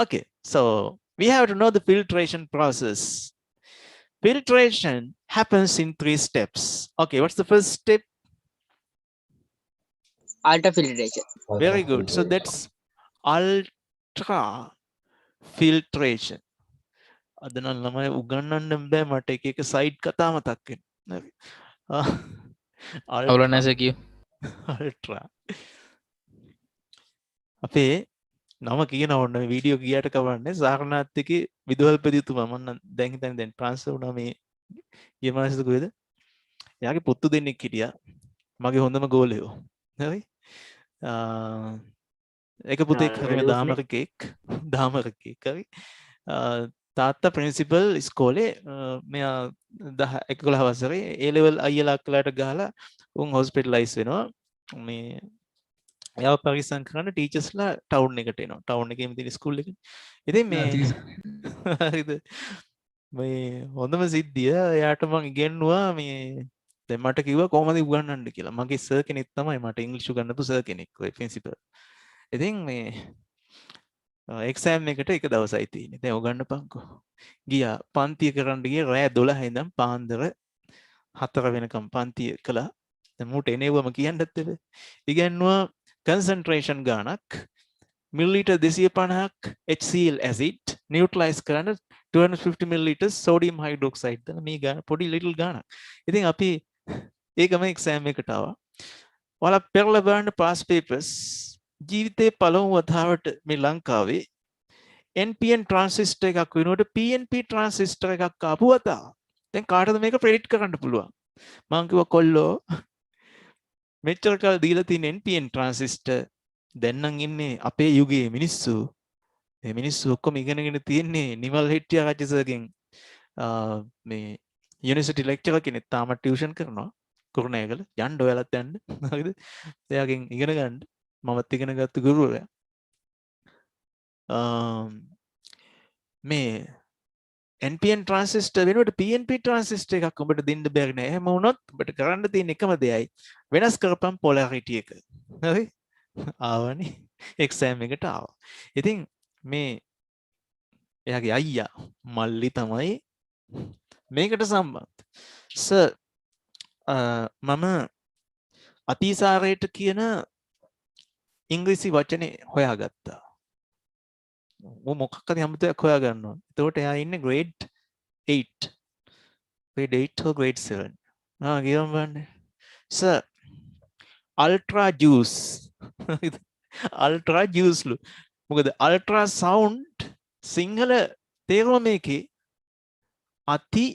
Okay, so we have to know the filtration process. Filtration happens in 3 steps. Okay, what's the first step? Ultrafiltration. Very good. So that's ultra filtration. අද නම් ළමයි උගන්වන්න බෑ මට එක එක side කතා මතක් වෙනවා. අවුල නැස කිව්. අල්ට්‍රා අපේ නම කියන ඕන්න වීඩියෝ ගියට කවන්නේ සාරනාත්තිකේ විදුහල්පතිතුමා මම දැන් හිතන්නේ දැන් ට්‍රාන්ස්ෆර් වුණා මේ ගිය මාසෙද කොහෙද එයාගේ පුතු දෙන්නෙක් හිටියා මගේ හොඳම ගෝලයෝ හරි එක පුතෙක් හරිම දාමරකෙක් හරි තාත්තා ප්‍රින්සිපල් ඉස්කෝලේ මෙයා 11 වසරේ ඒ ලෙවල් අයියලා අක්කලාට ගහලා උන් හොස්පිටලයිස් වෙනවා මේ එයාව පරිස්සම් කරන්න ටීචර්ස්ලා ටවුන් එකට එනවා ටවුන් එකේම තියෙන ස්කූල් එකේ ඉතින් මේ හරිද මේ හොඳම සිද්ධිය එයාට මම ඉගෙනුවා මේ දැන් මට කිව්වා කොහොමද උගන්වන්න කියලා. මගේ සර් කෙනෙක් තමයි මට ඉංග්‍රීසි උගන්වපු සර් කෙනෙක් ඔය ප්‍රින්සිපල්. ඉතින් මේ එක්සෑම් එකට එක දවසයි තියෙන්නේ. දැන් උගන්වපන්කෝ. ගියා පන්තිය කරන්න ගියේ රෑ 12 ඉඳන් පාන්දර 4 වෙනකම් පන්තිය කළා. දැන් මූට එනේවම කියන්නත් බැහැ. ඉගෙනුවා concentration ගානක් මිලිලීටර් 250ක් HCl acid neutralize කරන 250 ml sodium hydroxide දාන මේ ගාන පොඩි little ගානක්. ඉතින් අපි ඒකම එක්සෑම් එකට ආවා. ඔයාලා පෙරලා බලන්න past papers ජීවිතේ පළමු වතාවට මේ ලංකාවේ NPN transistor එකක් වෙනුවට PNP transistor එකක් ආපු වතාව. දැන් කාටද මේක predict කරන්න පුළුවන්? මම කිව්වා කොල්ලෝ මෙච්චර කල් දීලා තියෙන NPN transistor දැන් නම් ඉන්නේ අපේ යුගයේ මිනිස්සු. මේ මිනිස්සු ඔක්කොම ඉගෙනගෙන තියෙන්නේ නිමල් හෙට්ටියා රජසර්ගෙන් මේ යුනිවර්සිටි ලෙක්චරර් කෙනෙක් තාම ටියුෂන් කරනවා කුරුණෑගල. යන්න ඔයාලත් යන්න. හරිද? එයාගෙන් ඉගෙන ගන්න. මමත් ඉගෙන ගත්ත ගුරුවරයා. මේ NPN transistor වෙනුවට PNP transistor එකක් උඹට දෙන්න බැරි නෑ. එහෙම වුණොත් උඹට කරන්න තියෙන එකම දෙයයි වෙනස් කරපම් polarity එක. හරි? ආවනේ එක්සෑම් එකට ආවා. ඉතින් මේ එයාගේ අයියා මල්ලි තමයි මේකට සම්බන්ධ. සර් මම අතිසාරයට කියන ඉංග්‍රීසි වචනේ හොයාගත්තා. මොකක් හරි අමුතුවක් හොයාගන්නවා. එතකොට එයා ඉන්නේ grade 8. grade 8 or grade 7. ගියම බලන්න. Sir ultra juice ultra juice ලු. මොකද ultra sound සිංහල තේරුම මේකේ අති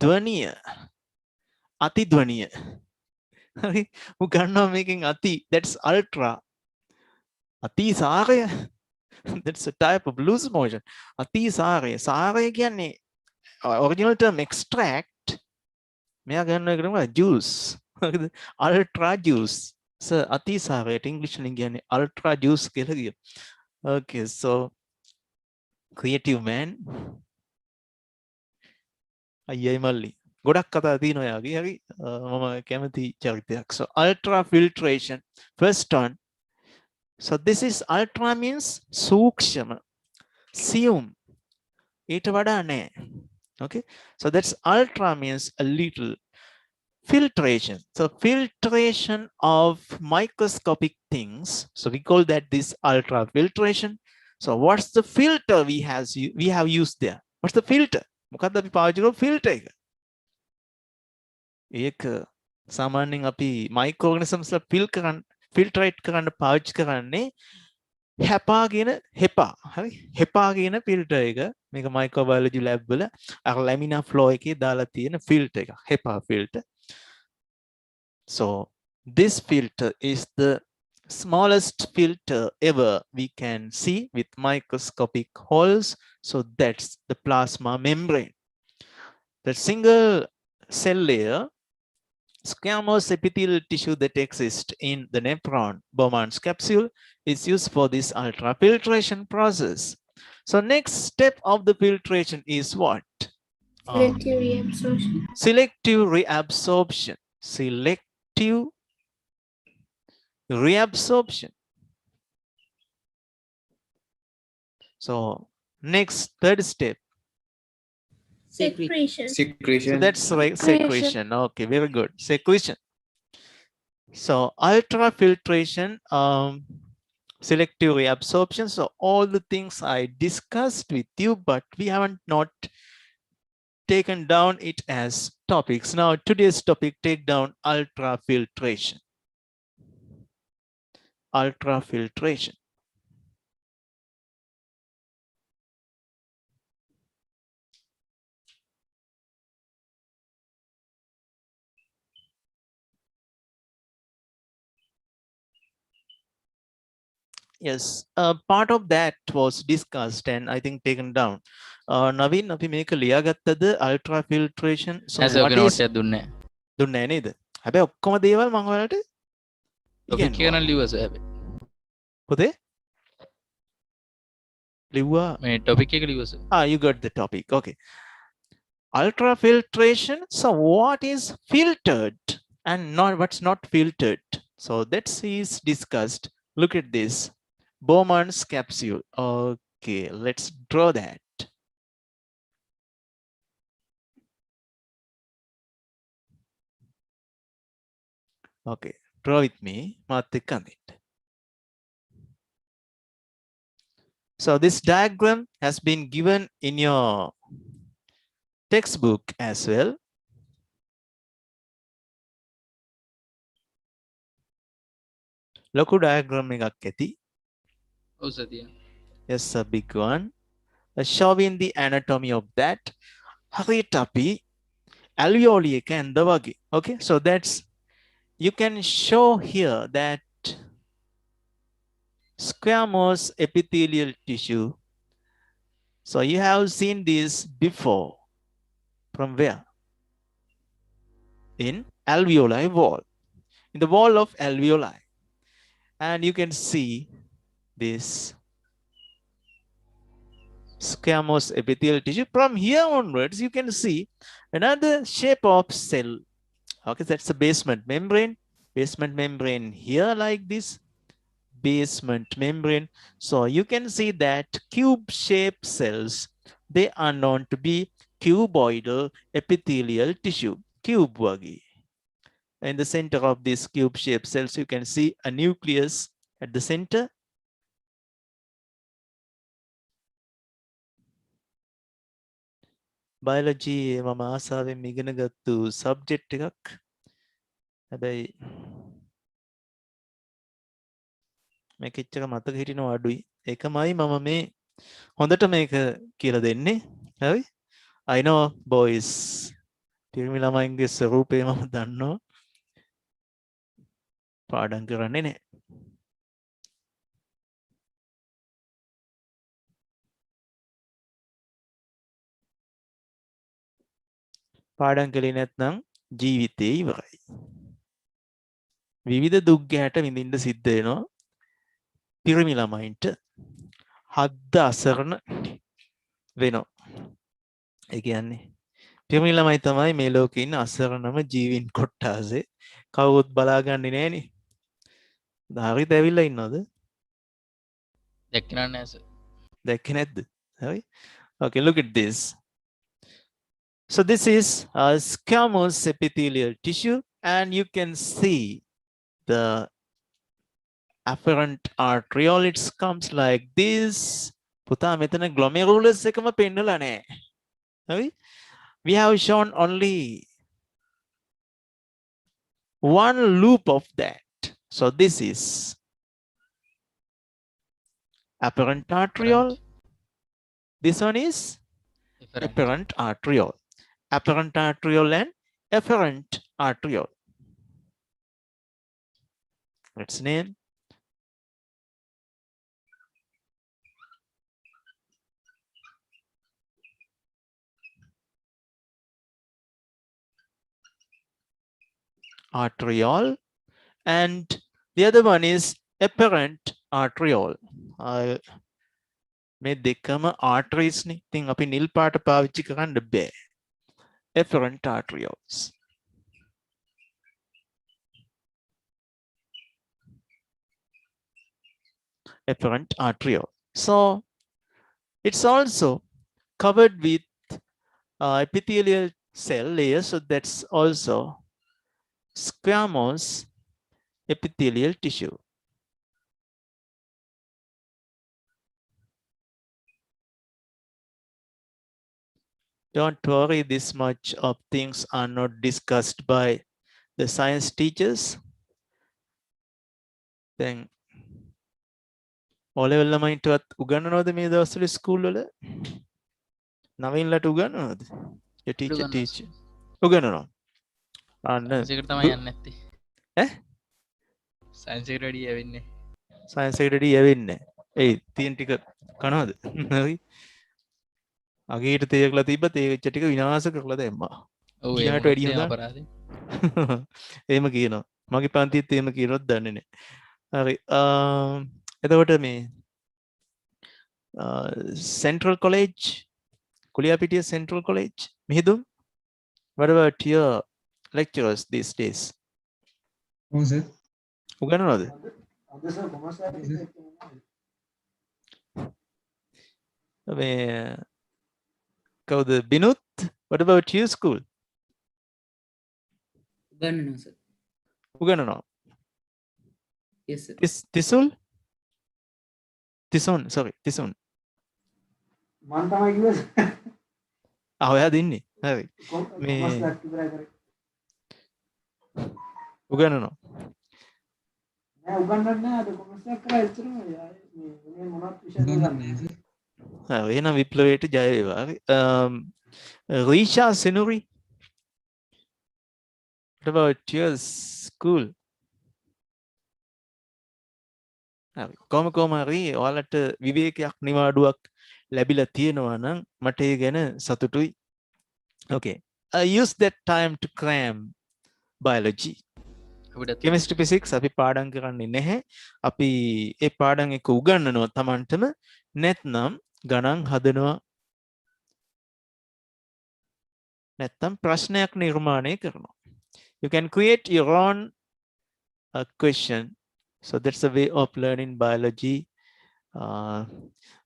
ධ්වනිය. අති ධ්වනිය. හරි. උගන්වනවා මේකෙන් අති that's ultra. අතිසාරය that's a type of loose motion. අතිසාරය. සාරය කියන්නේ original term extract. මෙයා ගන්න එක තමයි juice. ultra juice. So අතිසාරයට ඉංග්‍රීසි වලින් කියන්නේ ultra juice කියලා කියනවා. Okay, so creative man. අයියයි මල්ලි. ගොඩක් කතා තියෙනවා යාගේ. හරි. මම කැමති චරිතයක්. So ultra filtration. First one. So this is ultra means සූක්ෂම. සියුම්. ඊට වඩා නෑ. Okay. So that's ultra means a little. Filtration. So filtration of microscopic things. So we call that this ultra filtration. So what's the filter we have used there? What's the filter? මොකක්ද අපි පාවිච්චි කරපු filter එක? ඒක සාමාන්‍යයෙන් අපි microorganisms ලා filtrate කරන්න පාවිච්චි කරන්නේ HEPA කියන HEPA. හරි? HEPA කියන filter එක. මේක microbiology lab වල අර laminar flow එකේ දාලා තියෙන filter එක. HEPA filter. So this filter is the smallest filter ever we can see with microscopic holes. So that's the plasma membrane. The single cell layer squamous epithelial tissue that exists in the nephron Bowman's capsule is used for this ultrafiltration process. So next step of the filtration is what? Selective reabsorption. Selective reabsorption. Selective reabsorption. So next, third step. Secretion. So that's right, secretion. Okay, very good. Secretion. So ultrafiltration, selective reabsorption. So all the things I discussed with you, but we haven't not taken down it as topics. Now today's topic, take down ultrafiltration. Ultrafiltration. Yes, part of that was discussed and I think taken down. Naveen, අපි මේක ලියාගත්තද ultrafiltration? So what is දුන්නේ දුන්නේ නේද? හැබැයි ඔක්කොම දේවල් මම ඔයාලට ටොපික් එක නම් ලිව්වා සර් හැබැයි පොතේ ලිව්වා මේ ටොපික් එක ලිව්වා sir you got the topic. Okay. Ultrafiltration. So what is filtered and not what's not filtered? So that is discussed. Look at this. Bowman's capsule. Okay, let's draw that. Okay, draw with me. So this diagram has been given in your textbook as well. Loku diagram එකක් ඇති. ඔව් සතිය. Yes, a big one. Showing the anatomy of that. හරියට අපි alveoli එක ඇඳ වගේ. Okay, so that's you can show here that squamous epithelial tissue. So you have seen this before. From where? In alveoli wall. In the wall of alveoli. And you can see this squamous epithelial tissue. From here onwards, you can see another shape of cell. Okay, that's the basement membrane. Basement membrane here like this. Basement membrane. So you can see that cube-shaped cells, they are known to be cuboidal epithelial tissue. Cube wagi. In the center of these cube-shaped cells, you can see a nucleus at the center. Biology මම ආසාවෙන් ඉගෙන ගත්තු subject එකක්. හැබැයි මේක එච්චර මතක හිටිනවා අඩුයි. ඒකමයි මම මේ හොඳට මේක කියලා දෙන්නේ. හරි? I know boys. පිරිමි ළමයින්ගේ ස්වරූපය මම දන්නවා. පාඩම් කරන්නේ නැහැ. පාඩම් කළේ නැත්නම් ජීවිතේ ඉවරයි. විවිධ දුක් ගැට විඳින්න සිද්ධ වෙනවා. පිරිමි ළමයින්ට හද්ද අසරණ වෙනවා. ඒ කියන්නේ පිරිමි ළමයි තමයි මේ ලෝකේ ඉන්න අසරණම ජීවීන් කොට්ටාසේ. කවුරුත් බලාගන්නේ නැහනේ. හරියට ඇවිල්ලා ඉන්නවද? දැක්කේ නැහැ සර්. දැක්කේ නැද්ද? හරි. Okay, look at this. So this is a squamous epithelial tissue, and you can see the afferent arteriole. It comes like this. පුතා මෙතන glomerulus එකම පෙන්නලා නැහැ. හරි? We have shown only one loop of that. So this is apparent arteriole. This one is apparent arteriole. Apparent arteriole and efferent arteriole. Let's name. Arteriole, and the other one is apparent arteriole. මේ දෙකම arteries නේ. ඉතින් අපි නිල් පාට පාවිච්චි කරන්න බෑ. Efferent arterioles. Efferent arteriole. So it's also covered with epithelial cell layer. So that's also squamous epithelial tissue. Don't worry, this much of things are not discussed by the science teachers. Then O-level ළමයින්ටවත් උගන්වනවද මේ දවස්වල school වල? නවීන්ලට උගන්වනවද? Your teacher teach. උගන්වනවා. අන්න science එකට තමයි යන්නේ නැත්තේ. ඈ? සයන්ස් එකට වැඩි යවෙන්නේ. සයන්ස් එකට වැඩි යවෙන්නේ. ඒ තියෙන ටික කනවද? හරි. අගේට තේකලා තිබ්බ තේ වෙච්ච ටික විනාශ කරලා දැම්මා. ඔව් ඊට වැඩි හොඳ අපරාධේ. එහෙම කියනවා. මගේ පන්තියත් එහෙම කියනොත් දන්නේ නැහැ. හරි. එතකොට මේ Central College Kuliyapitiya Central College. Mihidum, what about your lecturers these days? Oh, sir. උගන්වනවද? මේ කවුද? බිනුත්, what about your school? උගන්වනවා sir. උගන්වනවා. Yes sir. තිසුල්? sorry, තිසුන්. මම තමයි කිව්වේ ඔයා දින්නේ. හරි. මේ කොමස් ලැට් විතරයි කරේ. උගන්වනවා. නෑ උගන්වන්නේ නෑ අද කොමස් ලැට් කරා එච්චරම මේ මොනවත් විෂය ගන්න. හරි. එහෙනම් විප්ලවයට ජය වේවා. හරි. රීෂා සෙනුරි. What about your school? කොහොම හරි ඔයාලට විවේකයක් නිවාඩුවක් ලැබිලා තියෙනවා නම් මට ඒ ගැන සතුටුයි. Okay. Use that time to cram biology. අපිට Chemistry physics අපි පාඩම් කරන්නේ නැහැ. අපි ඒ පාඩම් එක උගන්වනවා Tamanටම. නැත්නම් ගණන් හදනවා. නැත්නම් ප්‍රශ්නයක් නිර්මාණය කරනවා. You can create your own question. So that's a way of learning biology.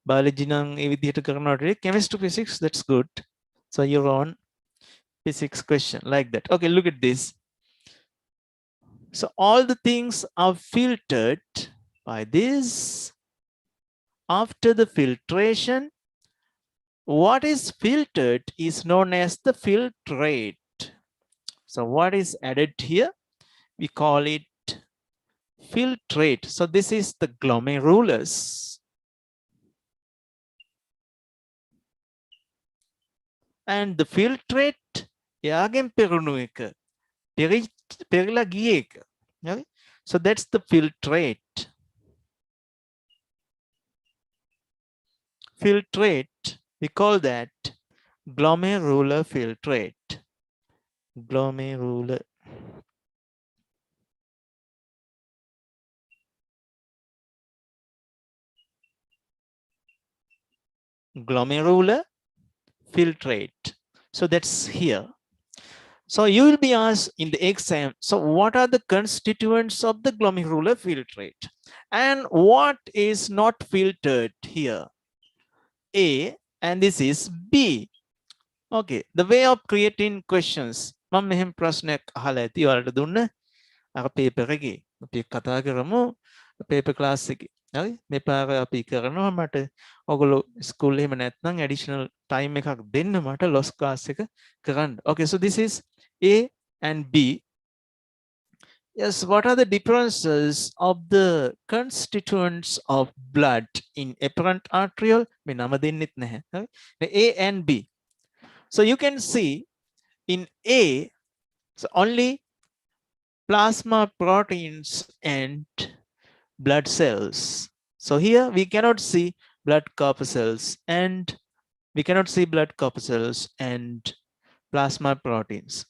Biology නම් ඒ විදිහට කරනකොට chemistry physics that's good. So your own physics question like that. Okay, look at this. So all the things are filtered by this. After the filtration, what is filtered is known as the filtrate. So what is added here? We call it filtrate. So this is the glomerulus. And the filtrate එයාගෙන් පෙරුණු එක පෙරිලා ගිය එක. Okay? So that's the filtrate. Filtrate, we call that glomerular filtrate. Glomerular. Glomerular filtrate. So that's here. So you will be asked in the exam, so what are the constituents of the glomerular filtrate? And what is not filtered here? A, and this is B. Okay, the way of creating questions. මම මෙහෙම ප්‍රශ්නයක් අහලා ඇති ඔයාලට දුන්න අර paper එකේ. අපි කතා කරමු පේපර් ක්ලාස් එකේ. හරි? මේ පාර අපි කරනවා මට ඔයගොල්ලෝ ස්කූල් එහෙම නැත්නම් ඇඩිෂනල් ටයිම් එකක් දෙන්න මට ලොස් ක්ලාස් එක කරන්න. Okay, so this is A and B. Yes, what are the differences of the constituents of blood in apparent arteriole? මේ නම දෙන්නෙත් නැහැ. හරි? A and B. So you can see in A, so only plasma proteins and blood cells. So here we cannot see blood corpuscles and plasma proteins.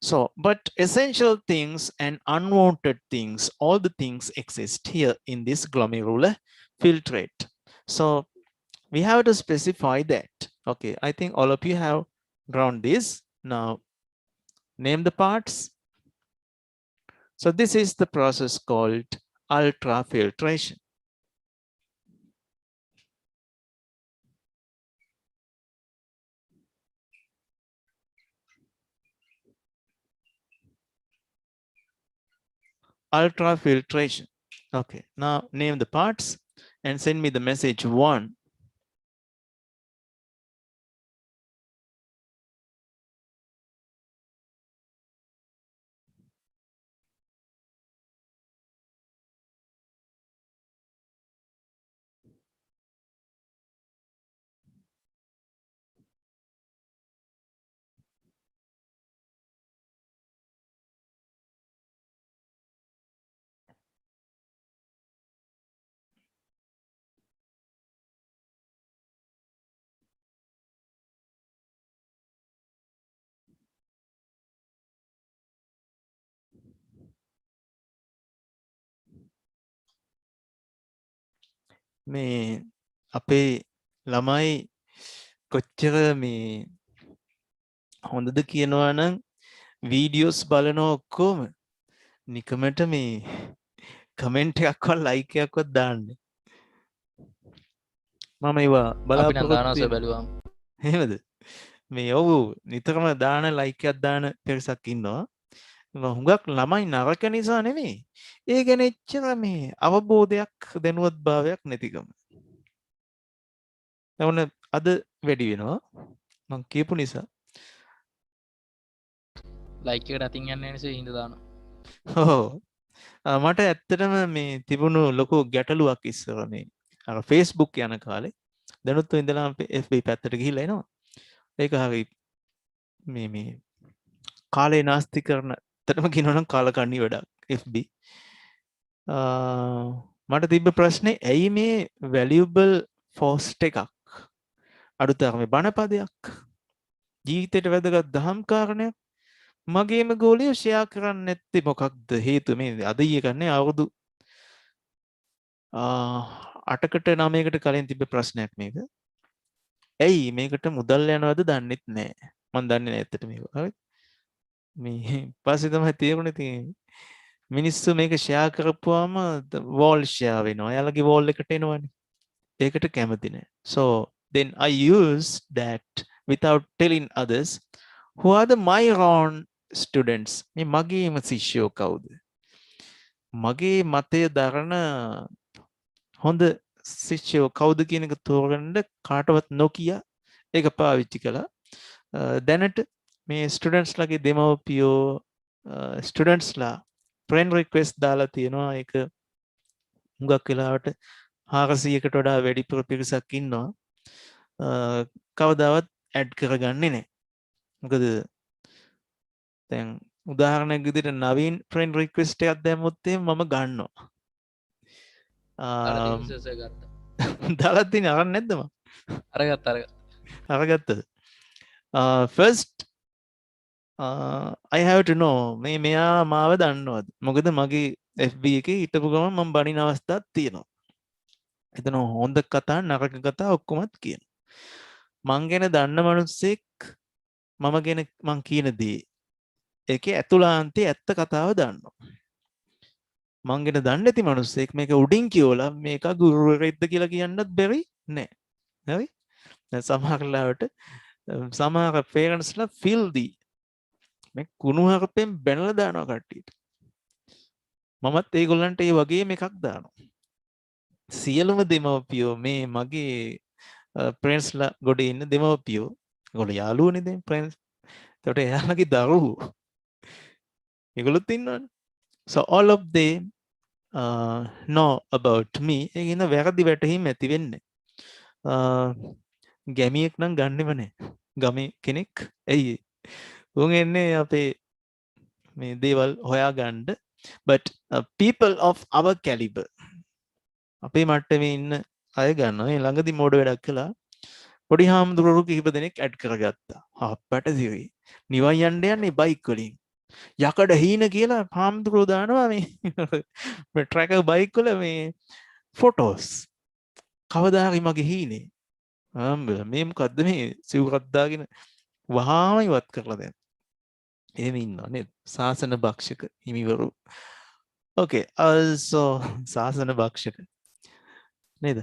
So, but essential things and unwanted things, all the things exist here in this glomerular filtrate. So we have to specify that. Okay, I think all of you have drawn this. Now name the parts. So this is the process called ultrafiltration. Ultrafiltration. Okay, now name the parts and send me the message 1. මේ අපේ ළමයි කොච්චර මේ හොඳද කියනවා නම් videos බලන ඔක්කොම නිකමට මේ කමෙන්ට් එකක්වත් ලයික් එකක්වත් දාන්නේ. මම ඒවා අපි නම් දානවා බලාපොරොත්තු බැලුවාම. එහෙමද? මේ ඔව් නිතරම දාන ලයික් එකක් දාන පිරිසක් ඉන්නවා. හුඟක් ළමයි නරක නිසා නෙමෙයි. ඒ ගැන එච්චර මේ අවබෝධයක් දැනුවත් භාවයක් නැතිකම. එවන අද වැඩි වෙනවා. මං කියපු නිසා. ලයික් එකට අතින් යන්නේ නැහැ නිසා හින්ද දානවා. ඔව්. මට ඇත්තටම මේ තිබුණු ලොකු ගැටලුවක් ඉස්සර මේ අර Facebook යන කාලේ. දැනුත් ඉඳලා FB පැත්තට ගිහිල්ලා එනවා. ඒක හරි මේ කාලේ නාස්ති කරන ඇත්තටම කියනවනම් කාලකන්ණි වැඩක් FB. මට තිබ්බ ප්‍රශ්නේ ඇයි මේ වැලියබල් පෝස්ට් එකක් අඩුතරමේ බණපදයක් ජීවිතයට වැදගත් දහම් කාරණයක් මගේම ගෝලියෝ ෂෙයා කරන්නේ නැත්තේ මොකක්ද හේතුව මේ අද ඊයේ ගන්නේ අවුරුදු 8කට 9කට කලින් තිබ්බ ප්‍රශ්නයක් මේක. ඇයි මේකට මුදල් යනවද දන්නෙත් නැහැ. මම දන්නේ නැහැ ඇත්තට මේක. හරි. මේ පස්සේ තමයි තේරුනේ තියෙන්නේ. මිනිස්සු මේක ෂෙයා කරපුවාම වෝල් ෂෙයා වෙනවා. එයාලගේ වෝල් එකට එනවනේ. ඒකට කැමති නැහැ. So then I use that without telling others who are my own students. මේ මගේම ශිෂ්‍යෝ කවුද? මගේ මතය දරන හොඳ ශිෂ්‍යෝ කවුද කියන එක තෝරගන්න කාටවත් නොකිය ඒක පාවිච්චි කළා. දැනට මේ ස්ටුඩන්ට්ස් ලගේ දෙමව්පියෝ ස්ටුඩන්ට්ස්ලා friend request දාලා තියෙනවා. ඒක හුඟක් වෙලාවට 400කට වඩා වැඩි පිරිසක් ඉන්නවා. කවදාවත් ඇඩ් කරගන්නේ නැහැ. මොකද දැන් උදාහරණයක් විදිහට නවීන් friend request එකක් දැම්මොත් මම ගන්නවා. දාලා තියෙන අරන් නැද්ද මම? අරගත්ත. අරගත්තද? first I have to know මේ මෙයා මාව දන්නවද? මොකද මගේ FB එකේ හිටපු ගමන් මම බණින අවස්ථාවක් තියෙනවා. එතන හොඳ කතා නරක කතා ඔක්කොමත් කියනවා. මං ගැන දන්න මිනිස්සෙක් මම ගැන මං කියන දේ ඒකේ ඇතුළාන්තයේ ඇත්ත කතාව දන්නවා. මං ගැන දන්නේ නැති මිනිස්සෙක් මේක උඩින් කියවලා මේක ගුරුවරයෙක්ද කියලා කියන්නත් බැරි නෑ. හරි? දැන් සමහර ලාවට සමහර පේරන්ට්ස්ලා filthy මේ කුණුහරුපෙන් බැනලා දානවා කට්ටියට. මමත් ඒගොල්ලන්ට ඒ වගේම එකක් දානවා. සියලුම දෙමව්පියෝ මේ මගේ ප්‍රෙන්ඩ්ස්ලා ගොඩේ ඉන්න දෙමව්පියෝ ඒගොල්ලෝ යාළුවනේ දැන් ප්‍රෙන්ඩ්ස්. ඒකට එයාලගේ දරුවෝ ඒගොල්ලොත් ඉන්නවනේ. So all of them know about me. ඒ කියන වැරදි වැටහීම් ඇති වෙන්නේ. ගැමියෙක් නම් ගන්නෙම නැහැ. ගමේ කෙනෙක් ඇයි උන් එන්නේ අපේ මේ දේවල් හොයාගන්න. But people of our caliber අපේ මට්ටමේ ඉන්න අය ගන්නවා. මේ ළඟදි මෝඩ වැඩක් කළා. පොඩි හාමුදුරුවෝ කිහිප දෙනෙක් ඇඩ් කරගත්තා. අප්පට සිරි. නිවන් යන්න යන්නේ බයික් වලින්. යකඩ හීන කියලා හාමුදුරුවෝ දානවා මේ ට්‍රැකර් බයික් වල මේ ෆොටෝස්. කවදා හරි මගේ හීනේ. මේ මොකද්ද මේ සිවුරක් දාගෙන වහාම ඉවත් කරලා දැන්. එහෙම ඉන්නවා නේද? සාසන භක්ෂක හිමිවරු. Okay, also සාසන භක්ෂක නේද?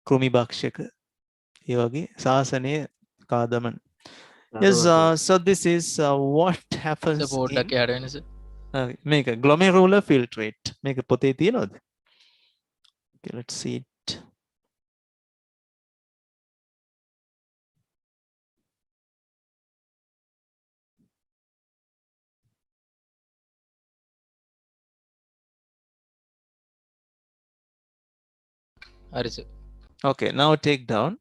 කෘමි භක්ෂක ඒ වගේ ශාසනය කාදමන. Yes, so this is what happens පොඩ්ඩක් එහාට වෙනස. මේක glomerular filtrate. මේක පොතේ තියෙනවද? Okay, let's see it. හරි sir. Okay, now take down.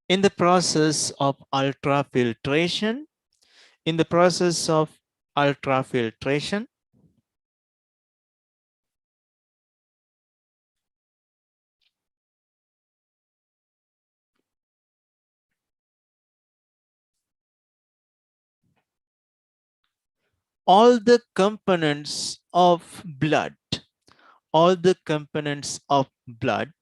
In the process of ultrafiltration, all the components of blood all the components of blood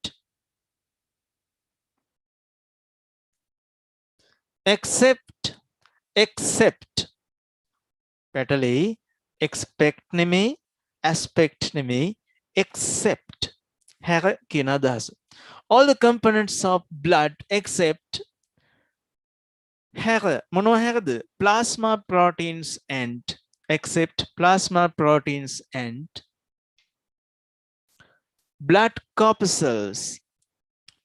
except petally expect neme aspect neme except හැර කියන අදහස. All the components of blood except හැර මොනවා හැරද? Plasma proteins and except plasma proteins and blood corpuscles.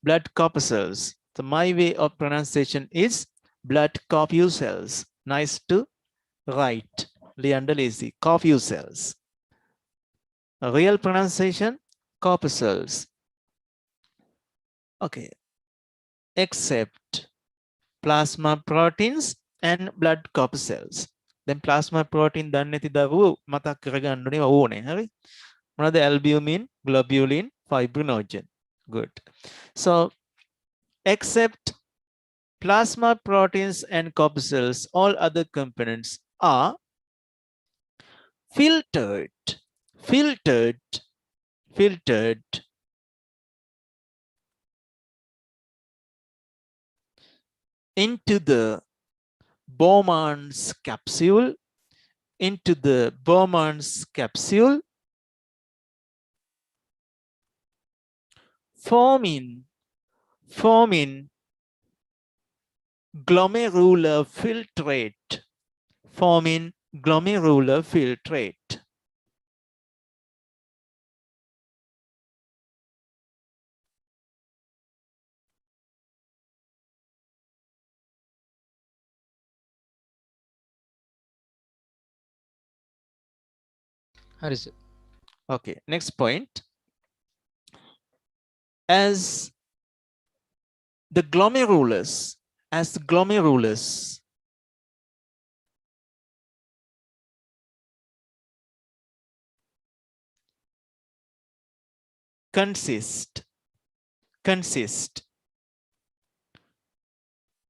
Blood corpuscles. So my way of pronunciation is blood corpuscles. Nice to write. Leander lazy. Corpuscles. A real pronunciation, corpuscles. Okay. Except plasma proteins and blood corpuscles. Then plasma protein දන්නේ නැති දරුවෝ මතක් කරගන්න ඕනේ. හරි? මොනවද? albumin, globulin, fibrinogen. Good. So except plasma proteins and corpuscles, all other components are filtered into the Bowman's capsule, forming glomerular filtrate. හරි sir. Okay, next point. As the glomerulus consist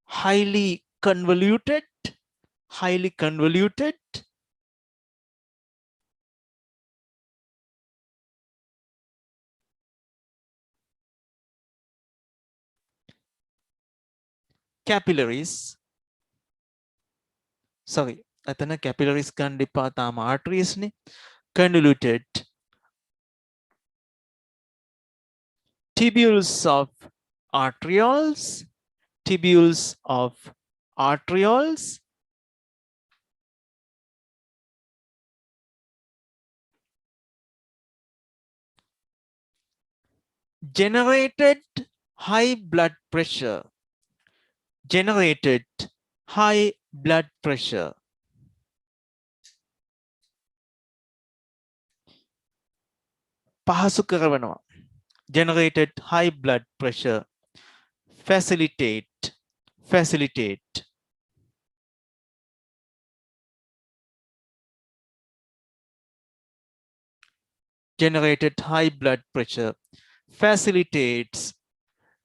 highly convoluted capillaries. Sorry, අතන capillaries ගන්න එපා, තාම arteries නේ. Convoluted tubules of arterioles, generated high blood pressure. පහසු කරවනවා. Generated high blood pressure. Facilitate. Generated high blood pressure facilitates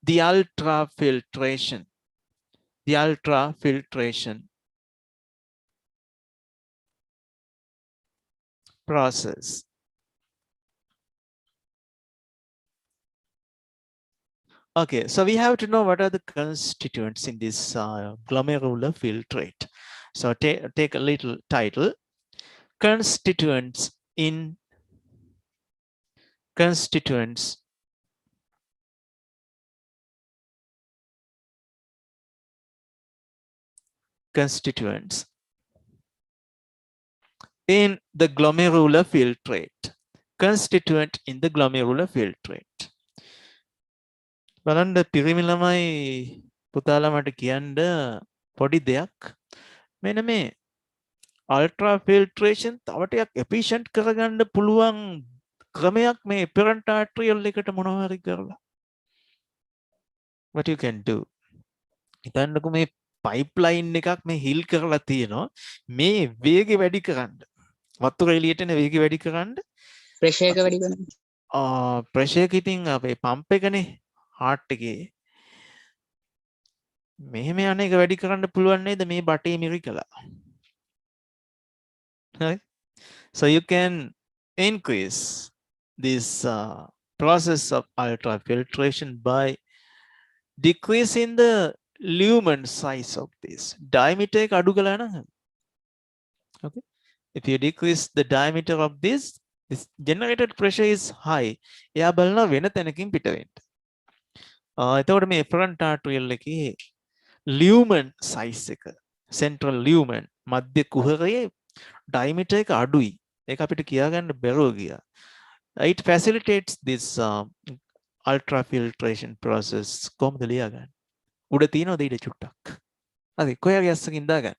the ultrafiltration process. Okay, so we have to know what are the constituents in this glomerular filtrate. So take a little title. Constituents in the glomerular filtrate. Constituent in the glomerular filtrate. බලන්න පිරිමි ළමයි පුතාලා මට කියන්න පොඩි දෙයක්. මෙන්න මේ අල්ට්‍රා ෆිල්ට්‍රේෂන් තව ටිකක් එෆිෂන්ට් කරගන්න පුළුවන් ක්‍රමයක් මේ apparent arteriole එකට මොනවා හරි කරලා. What you can do. හිතන්නකෝ මේ පයිප්ලයින් එකක් මේ හිල් කරලා තියෙනවා. මේ වේගය වැඩි කරන්න. වතුර එළියට එන වේගය වැඩි කරන්න. ප්‍රෙෂර් එක වැඩි කරනවා. ප්‍රෙෂර් එක ඉතින් අපේ පම්ප් එකනේ heart එකේ. මෙහෙම යන එක වැඩි කරන්න පුළුවන් නේද මේ බටේ මිරිකලා. Right? So you can increase this process of ultrafiltration by decreasing the lumen size of this. Diameter එක අඩු කළා නම් okay. If you decrease the diameter of this generated pressure is high. එයා බලනවා වෙන තැනකින් පිට වෙන්න. එතකොට මේ efferent arteriole එකේ lumen size එක central lumen මධ්‍ය කුහරයේ diameter එක අඩුයි. ඒක අපිට කියාගන්න බැරුව ගියා. It facilitates this ultrafiltration process. කොහොමද ලියාගන්නේ? උඩ තියෙනවද ඊට චුට්ටක්? හරි කොහේ යස්සකින් දාගන්න.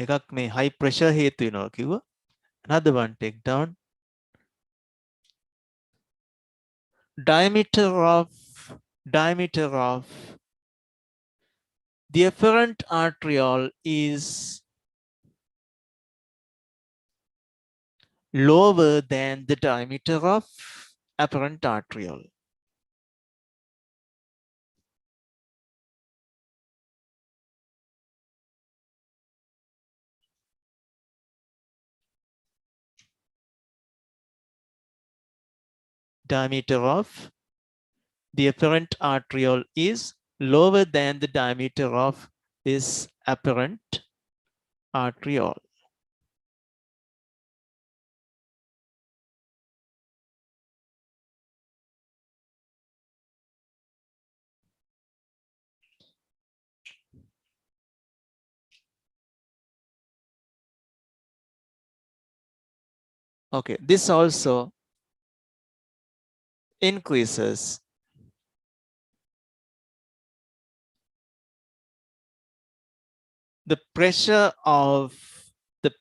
එකක් මේ high pressure හේතු වෙනවා කිව්වා. Another one, take down diameter of the efferent arteriole is lower than the diameter of apparent arteriole. Diameter of the efferent arteriole is lower than the diameter of this apparent arteriole. Okay, this also increases the pressure of the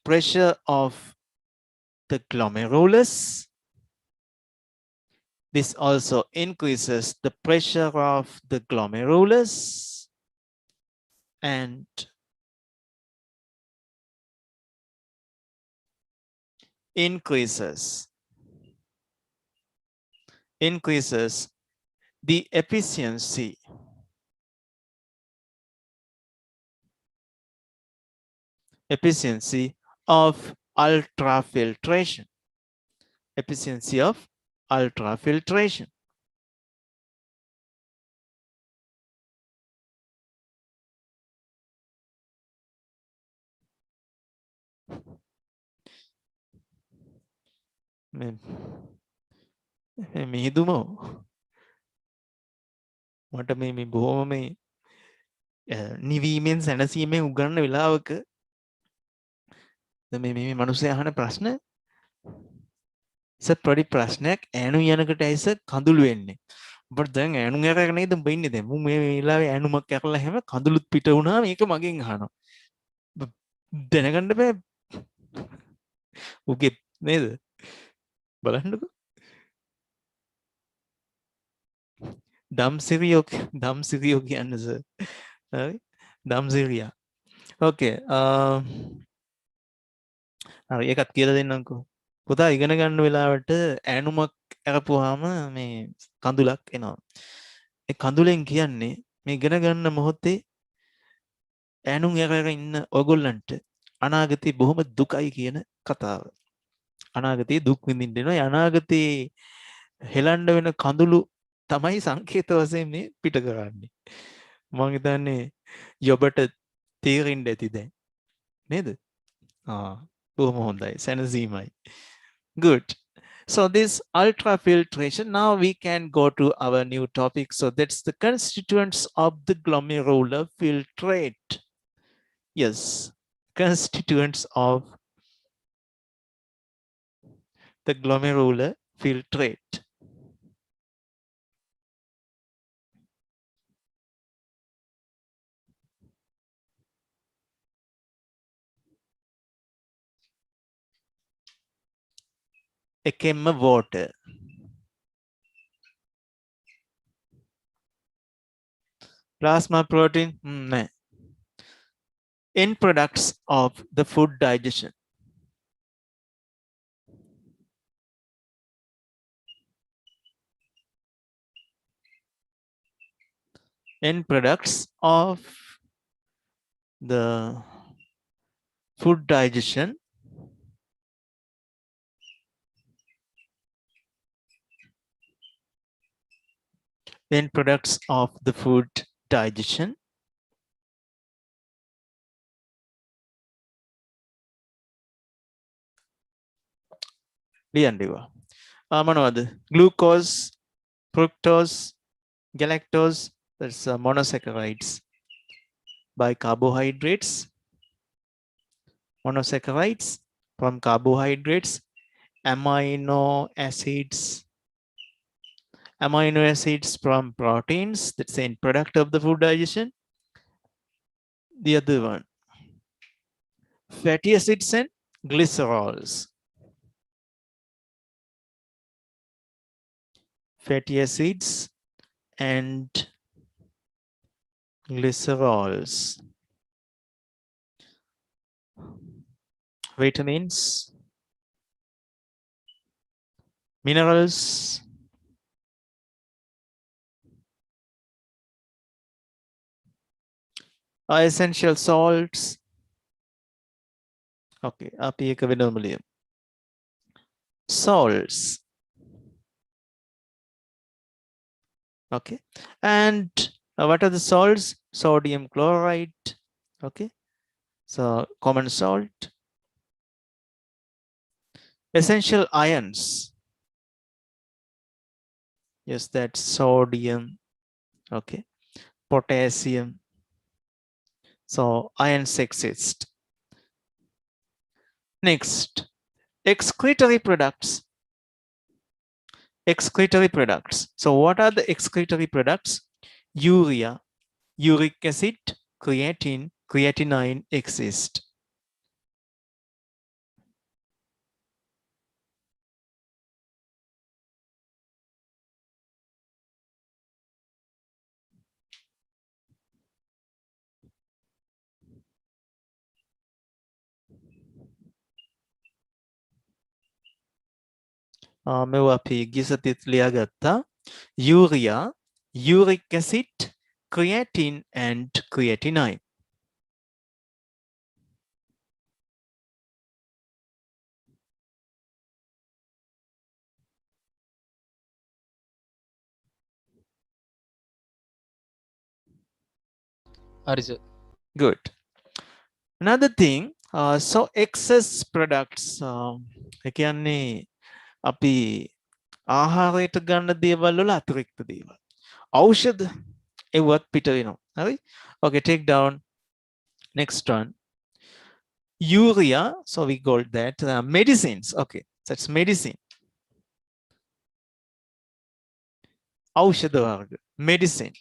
glomerulus. This also increases the pressure of the glomerulus and increases the efficiency of ultrafiltration. Efficiency of ultrafiltration. මිහිදුමෝ මට මේ බොහොම මේ නිවීමෙන් සැනසීමෙන් උගන්න වෙලාවක මේ මිනිස්සු අහන ප්‍රශ්න sir පොඩි ප්‍රශ්නයක් ඈනු යනකට ඇයිස කඳුළු වෙන්නේ ඔබට දැන් ඈනු යකක නේද ඔබ ඉන්නේ දැන් මම මේ වෙලාවේ ඈනුමක් යකලා හැම කඳුළුත් පිට වුණා මේක මගෙන් අහනවා දැනගන්න බෑ උගේ නේද බලන්නකෝ දම් සිරියෝ කියන්නේ සර් හරි දම් සිරියා ඕකේ හරි ඒකත් කියලා දෙන්නම්කෝ පුතා ඉගෙන ගන්න වෙලාවට ඈනුමක් අරපුවාම මේ කඳුලක් එනවා ඒ කඳුලෙන් කියන්නේ මේ ඉගෙන ගන්න මොහොතේ ඈනුම් යකක ඉන්න ඔයගොල්ලන්ට අනාගතේ බොහොම දුකයි කියන කතාව අනාගතේ දුක් විඳින්න වෙනවා අනාගතේ හෙලන්න වෙන කඳුළු තමයි සංකේත වශයෙන් මේ පිට කරන්නේ මම හිතන්නේ යොබට තේරෙන්න ඇති දැන් නේද බොහොම හොඳයි සැනසීමයි good so this ultrafiltration now we can go to our new topic so that's the constituents of the glomerular filtrate yes constituents of the glomerular filtrate එකෙන්ම water plasma protein නෑ end products of the food digestion end products of the food digestion end products of the food digestion. Glucose, fructose, galactose, that's monosaccharides by carbohydrates. Monosaccharides from carbohydrates, amino acids from proteins, that's the end product of the food digestion. The other one, fatty acids and glycerols. Fatty acids and glycerols. Vitamins, minerals, essential salts. Okay, api එක වෙනම ලියමු. Salts. Okay, and what are the salts? Sodium chloride. Okay, so common salt. Essential ions. Yes, that's sodium. Okay, potassium. So ions exist. Next, excretory products. Excretory products. So what are the excretory products? Urea, uric acid, creatine, creatinine exist. මෙව අපි ගිසතිත් ලියාගත්තා. Urea, uric acid, creatine and creatinine. හරි sir. Good. Another thing, so excess products. ඒ කියන්නේ අපි ආහාරයට ගන්න දේවල් වල අතිරික්ත දේවල්. ඖෂධ ඒවත් පිට වෙනවා. හරි? Okay, take down next one. Urea, so we call that medicines. Okay, that's medicine. ඖෂධ වර්ග, medicine.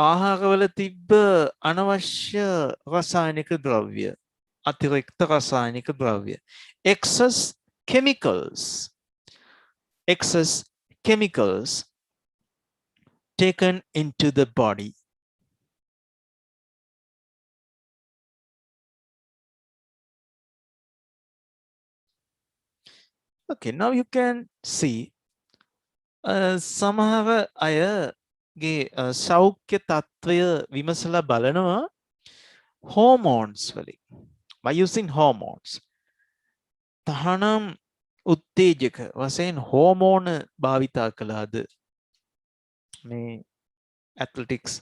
ආහාරවල තිබ්බ අනවශ්‍ය රසායනික ද්‍රව්‍ය, අතිරික්ත රසායනික ද්‍රව්‍ය. Excess chemicals. Excess chemicals taken into the body. Okay, now you can see සමහර අයගේ සෞඛ්‍ය තත්ත්වය විමසලා බලනවා hormones වලින්. By using hormones. තහනම් උත්තේජක වශයෙන් හෝමෝන භාවිතා කළාද? මේ ඇත්ලටික්ස්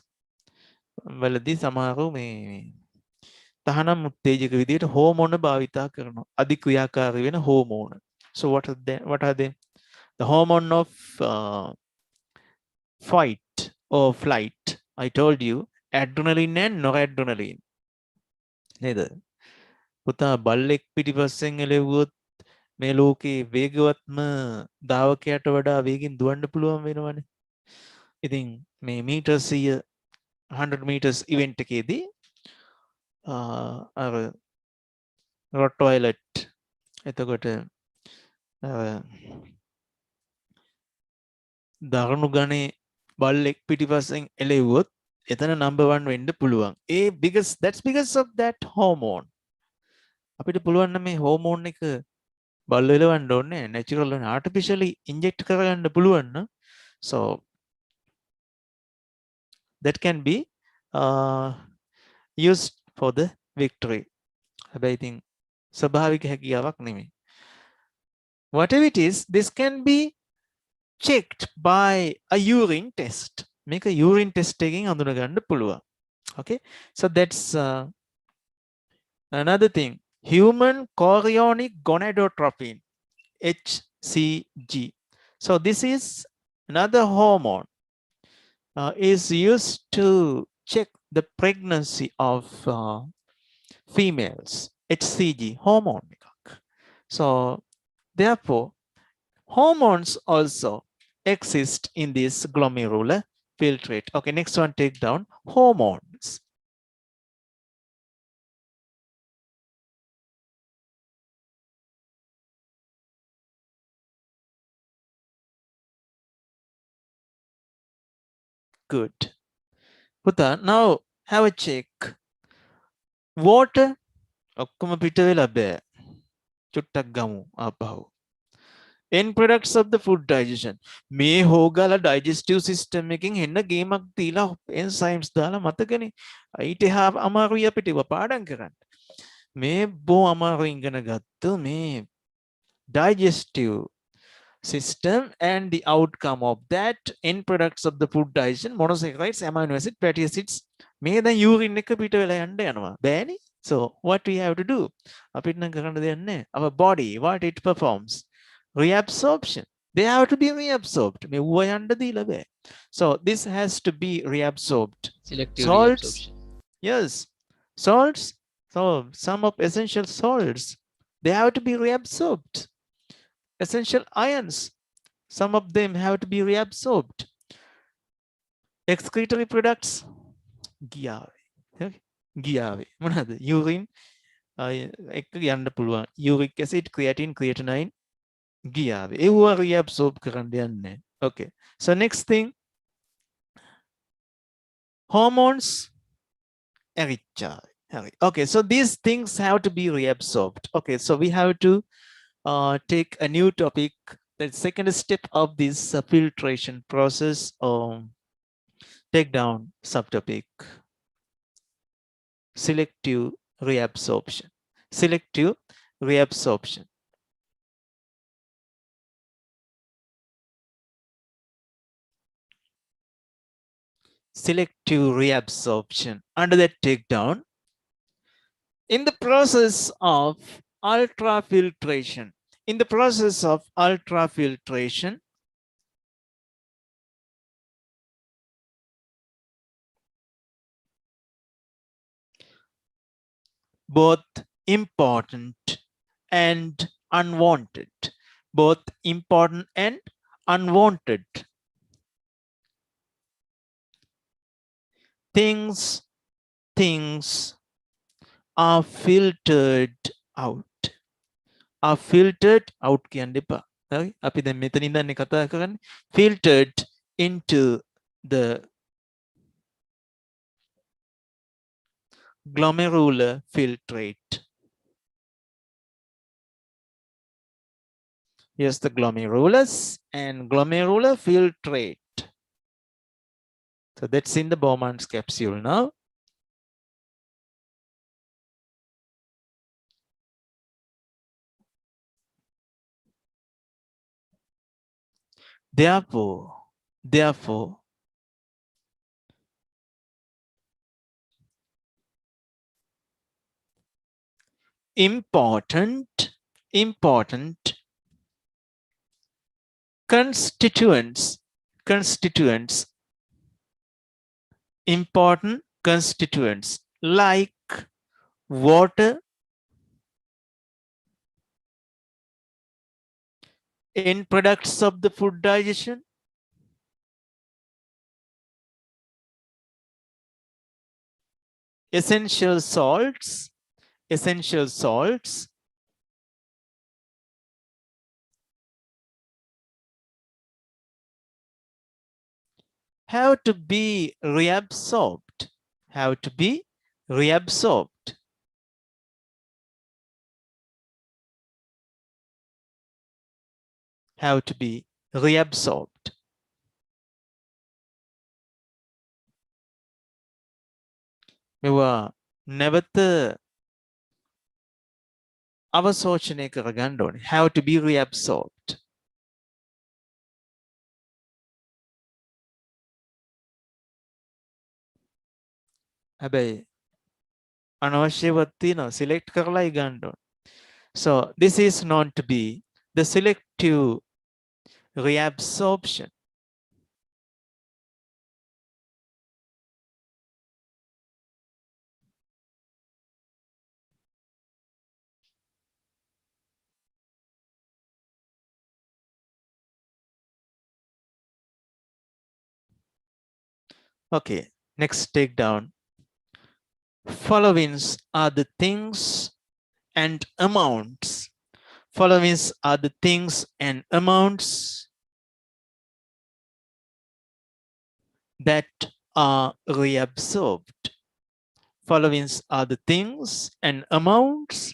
වලදී සමහරව මේ තහනම් උත්තේජක විදිහට හෝමෝන භාවිතා කරනවා. අධික්‍රියාකාරී වෙන හෝමෝන. So what are they? The hormone of fight or flight. I told you adrenaline and noradrenaline. Neither. පුතා බල්ලෙක් පිටිපස්සෙන් එළෙව්වොත් මේ ලෝකේ වේගවත්ම ධාවකයට වඩා වේගෙන් දුවන්න පුළුවන් වෙනවනේ. ඉතින් මේ මීටර් 100 meters event එකේදී අර රොට්වයිලට් එතකොට දරුණු ගණේ බල්ලෙක් පිටිපස්සෙන් එළෙව්වොත් එතන number 1 වෙන්න පුළුවන්. That's because of that hormone. අපිට පුළුවන් නම් මේ හෝමෝන් එක බල්ල එලවන්න ඕනේ natural and artificially inject කරගන්න පුළුවන් නම් so that can be used for the victory. හැබැයි ඉතින් ස්වභාවික හැකියාවක් නෙමෙයි. Whatever it is, this can be checked by a urine test. Make a urine test taking අඳුනගන්න පුළුවන්. Okay, so that's another thing. Human chorionic gonadotropin, HCG. So this is another hormone is used to check the pregnancy of females. HCG hormone. So therefore hormones also exist in this glomerular filtrate. Okay, next one, take down hormones. Good. Puta, now have a check. Water. ඔක්කොම පිට වෙලා බෑ. චුට්ටක් ගමු ආපහු. End products of the food digestion. මේ හොගාලා digestive system එකකින් එන්න ගේමක් දීලා enzymes දාලා මතකනේ. ඊට එහා අමාරුයි අපිට ඒවා පාඩම් කරන්න. මේ බො අමාරු ඉගෙන ගත්ත මේ digestive system and the outcome of that end products of the food digestion, monosaccharides, amino acid, fatty acids. මේ දැන් urine එක පිට වෙලා යන්න යනවා. බෑනේ. So what we have to do? අපිට නම් කරන්න දෙයක් නැහැ. Our body, what it performs? Reabsorption. They have to be reabsorbed. මෙව්ව යන්න දීලා බෑ. So this has to be reabsorbed. Selective Salts. reabsorption. Yes. Salts. So some of essential salts, they have to be reabsorbed. Essential ions, some of them have to be reabsorbed. Excretory products, ගියාවේ මොනවාද? urine එක යන්න පුළුවන්. uric acid, creatine, creatinine ගියාවේ. ඒවා reabsorb කරන්න යන්නේ. Okay, so next thing, hormones ඇරිච්චාවේ. Okay, so these things have to be reabsorbed. Okay, so we have to take a new topic, the second step of this filtration process. Take down subtopic, selective reabsorption. Selective reabsorption. Selective reabsorption. Under that, take down, in the process of ultrafiltration. In the process of ultrafiltration, both important and unwanted, both important and unwanted things are filtered out. Are filtered out කියන්න එපා. හරි? අපි දැන් මෙතන ඉඳන් කතා කරන්නේ filtered into the glomerular filtrate. Yes, the glomerulus and glomerular filtrate. So that's in the Bowman's capsule now. Therefore, important constituents, important constituents like water, end products of the food digestion, essential salts have to be reabsorbed, have to be reabsorbed. මෙවා නැවත අවශෝෂණය කරගන්න ඕනේ. Have to be reabsorbed. හැබැයි අනවශ්‍යවත් තියෙනවා select කරලායි ගන්න ඕනේ. So this is known to be the selective reabsorption. Okay, next take down. Followings are the things and amounts. Followings are the things and amounts that are reabsorbed. Followings are the things and amounts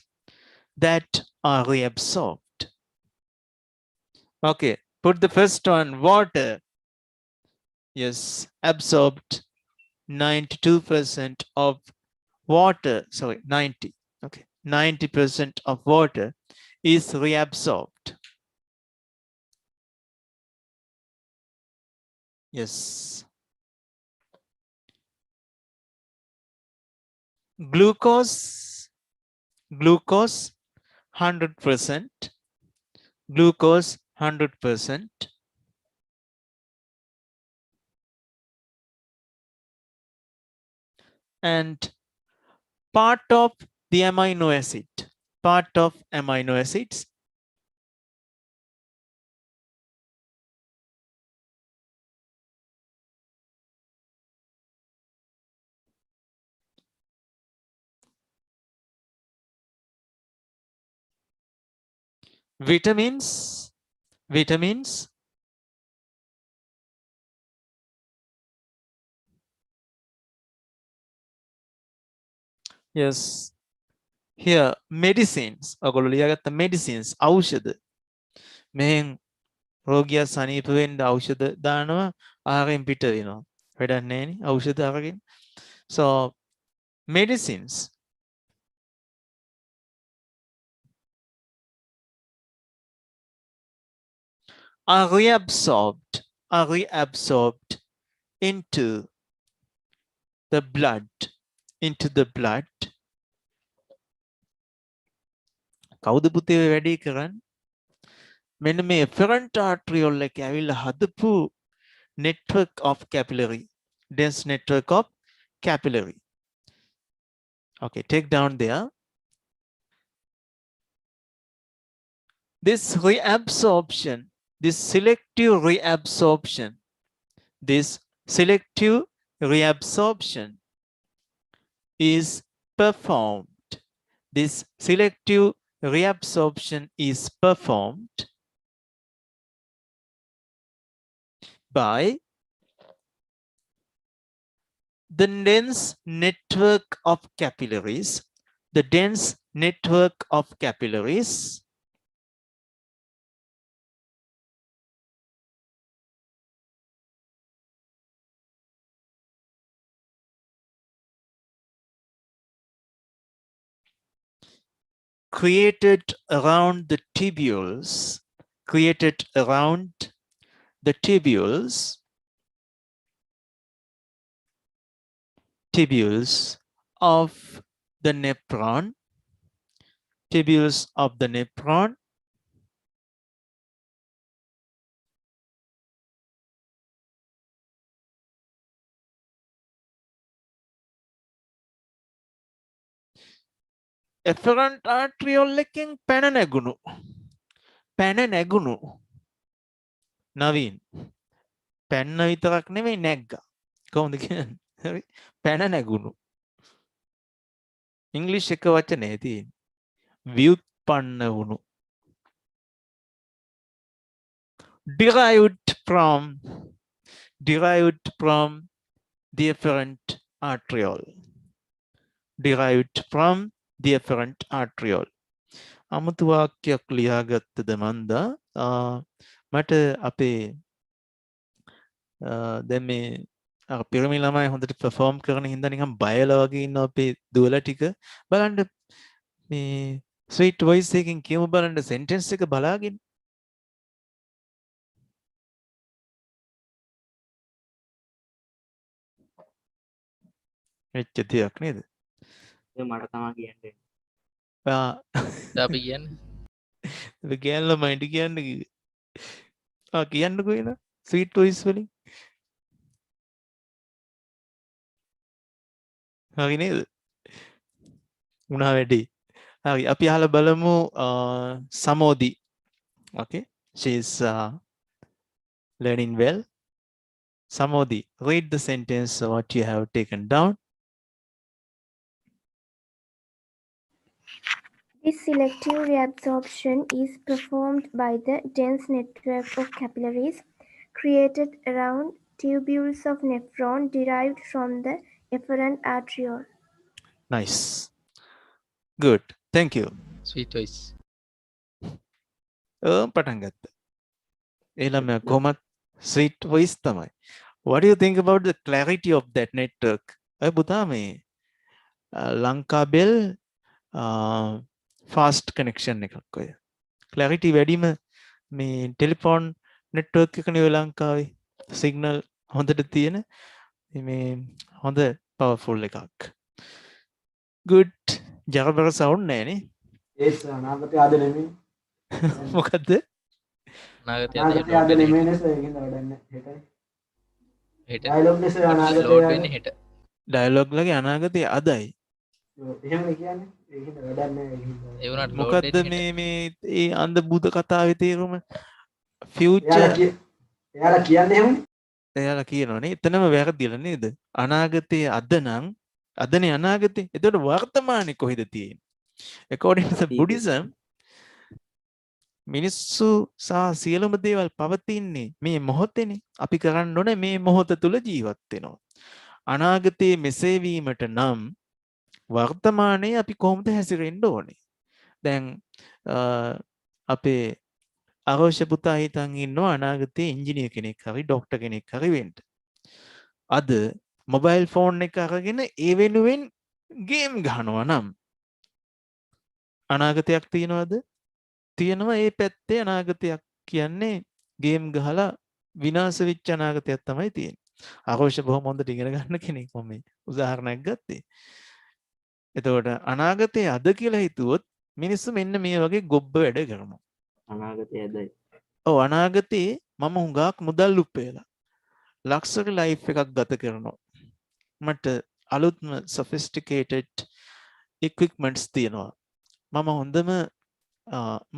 that are reabsorbed. Okay, put the first one, water. Yes, absorbed 92% of water, sorry, 90. Okay, 90% of water is reabsorbed. Yes. Glucose 100%. Glucose 100%. And part of the amino acid, part of amino acids, vitamins, yes, here medicines, ඔයගොල්ලෝ ලියාගත්ත medicines, ඖෂධ. මෙහෙන් රෝගියා සනීප වෙන්න ඖෂධ දානවා, ආහාරයෙන් පිට වෙනවා. වැඩක් නැහැනේ ඖෂධ අරගෙන. So medicines are reabsorbed into the blood, කවුද පුතේ ඔය වැඩේ කරන්නේ? මෙන්න මේ efferent arteriole එකේ ඇවිල්ලා හදපු network of capillary, dense network of capillary. Okay, take down there. This reabsorption, this selective reabsorption is performed. This selective reabsorption is performed by the dense network of capillaries, the dense network of capillaries created around the tubules, tubules of the nephron, efferent arteriole එකෙන් පැන නැගුණු නවීන් පැන්න විතරක් නෙමෙයි නැග්ගා. කොහොමද කියන්නේ? හරි, පැන නැගුණු. ඉංග්‍රීසි එක වචනේ තියෙන්නේ. ව්‍යුත්පන්න වුණු. derived from the efferent arteriole. අමුතු වාක්‍යයක් ලියාගත්තද මන්දා? මට අපේ දැන් මේ පිරමි ළමයි හොඳට perform කරන හින්දා නිකන් බයලා වගේ ඉන්න අපේ දුවලා ටික බලන්න මේ sweet voice එකකින් කියමු බලන්න sentence එක බලාගෙන එච්ච දෙයක් නේද මට තමා කියන්නේ. අපි කියන්නේ ගෑල්ල මයිට කියන්න කියන්නකො එන ස්වීට් වොයිස් වලින් හරි නේද උනා වැඩි හරි අපි අහලා බලමු සමෝදි okay she is learning well Samodi read the sentence what you have taken down. This selective reabsorption is performed by the dense network of capillaries created around tubules of nephron derived from the efferent arteriole. Nice. Good. Thank you. sweet voice පටන් ගත්ත. ඒ ළමයා කොහොමත් sweet voice තමයි. What do you think about the clarity of that network? අය පුතා මේ Lankabell fast connection එකක් ඔය. clarity වැඩිම මේ ටෙලිෆෝන් network එකනේ ඔය ලංකාවේ signal හොඳට තියෙන මේ හොඳ powerful එකක්. good. ජරබර sound නෑනේ. ඒස් අනාගතය අද නෙමෙයි. මොකද්ද? අනාගතය අනාගතය අද නෙමෙයි නේද ඒකින්ද වැඩන්නේ හෙටයි. හෙට ඩයලොග් එක අනාගතය ලෝඩ් වෙන්නේ හෙට ඩයලොග් ලගේ අනාගතය අදයි. එහෙම කියන්නේ ඒකින්ද වැඩන්නේ ඒකින්ද. ඒ වුණාට load මොකද්ද වෙන්නේ හෙට. මේ ඒ අන්ධ බුද කතාවේ තේරුම? future එයාලා කියන්නේ එහෙමනේ. එයාලා කියනවනේ එතනම වැරදිලා නේද? අනාගතයේ අද නම් අදනේ අනාගතේ. එතකොට වර්තමානයේ කොහෙද තියෙන්නේ? according to the Buddhism මිනිස්සු සහ සියලුම දේවල් පවතින්නේ මේ මොහොතේනේ. අපි කරන්න ඕනේ මේ මොහොත තුල ජීවත් වෙනවා. අනාගතයේ මෙසේ වීමට නම් වර්තමානයේ අපි කොහොමද හැසිරෙන්න ඕනේ? දැන් අපේ අවශ්‍ය පුතා හිතන් ඉන්නවා අනාගතයේ ඉංජිනේර කෙනෙක් හරි ડોක්ටර් කෙනෙක් හරි වෙන්න. අද මොබයිල් ෆෝන් එක අරගෙන ඒ වෙනුවෙන් ගේම් ගහනවා නම් අනාගතයක් තියනවද? තියෙනවා ඒ පැත්තේ අනාගතයක් කියන්නේ ගේම් ගහලා විනාශ වෙච්ච අනාගතයක් තමයි තියෙන්නේ. අවශ්‍ය බොහොම හොඳට ඉගෙන ගන්න කෙනෙක් මම මේ උදාහරණයක් ගත්තේ. එතකොට අනාගතයේ අද කියලා හිතුවොත් මිනිස්සු මෙන්න මේ වගේ ගොබ්බ වැඩ කරනවා. අනාගතය ඇදයි. ඔව් අනාගතේ මම හුඟක් මුදල් උපයලා ලක්ෂක ලයිෆ් එකක් ගත කරනවා. මට අලුත්ම sophisticated equipments තියෙනවා. මම හොඳම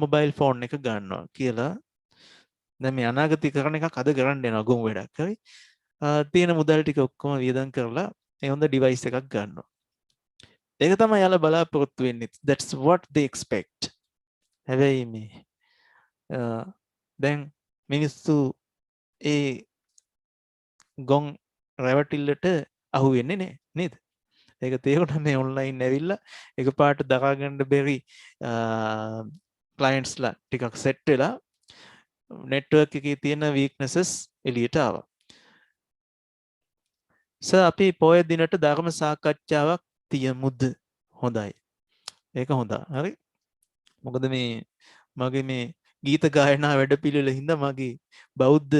මොබයිල් ෆෝන් එක ගන්නවා කියලා දැන් මේ අනාගතේ කරන එකක් අද කරන්න යනවා ගොමු වැඩක් හරි. තියෙන මුදල් ටික ඔක්කොම වියදම් කරලා ඒ හොඳ ඩිවයිස් එකක් ගන්නවා. ඒක තමයි යාලා බලාපොරොත්තු වෙන්නේ. That's what they expect. හැබැයි මේ දැන් මිනිස්සු ඒ ගොන් රැවටිල්ලට අහු වෙන්නේ නෑ නේද? ඒක තේරුණා මේ ඔන්ලයින් ඇවිල්ලා එකපාරට දරා ගන්න බැරි ක්ලයන්ට්ස්ලා ටිකක් සෙට් වෙලා නෙට්වර්ක් එකේ තියෙන වීක්නසස් එළියට ආවා. අපි පොය දිනට ධර්ම සාකච්ඡාවක් තියමුද? හොඳයි. ඒක හොඳයි. හරි. මොකද මේ මගේ මේ ගීත ගායනා වැඩපිළිවෙල හින්දා මගේ බෞද්ධ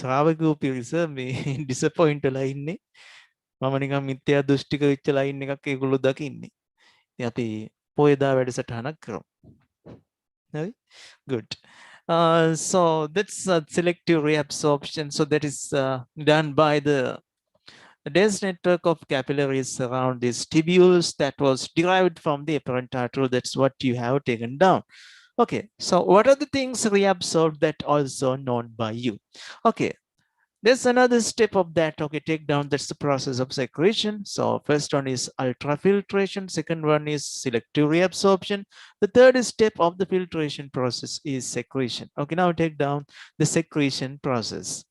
ශ්‍රාවකයෝ පිරිස මේ ඩිසපොයින්ට් වෙලා ඉන්නේ. මම නිකන් මිත්‍යා දෘෂ්ටික වෙච්ච ලයින් එකක් ඒගොල්ලෝ දකින්නේ. ඉතින් අපි පොයදා වැඩසටහනක් කරමු. හරි? Good. So that's selective reabsorption. So that is done by the dense network of capillaries around these tubules that was derived from the apparent artery. That's what you have taken down. Okay, so what are the things reabsorbed that also known by you? Okay, there's another step of that. Okay, take down, that's the process of secretion. So first one is ultrafiltration, second one is selective reabsorption. The third step of the filtration process is secretion. Okay, now take down the secretion process.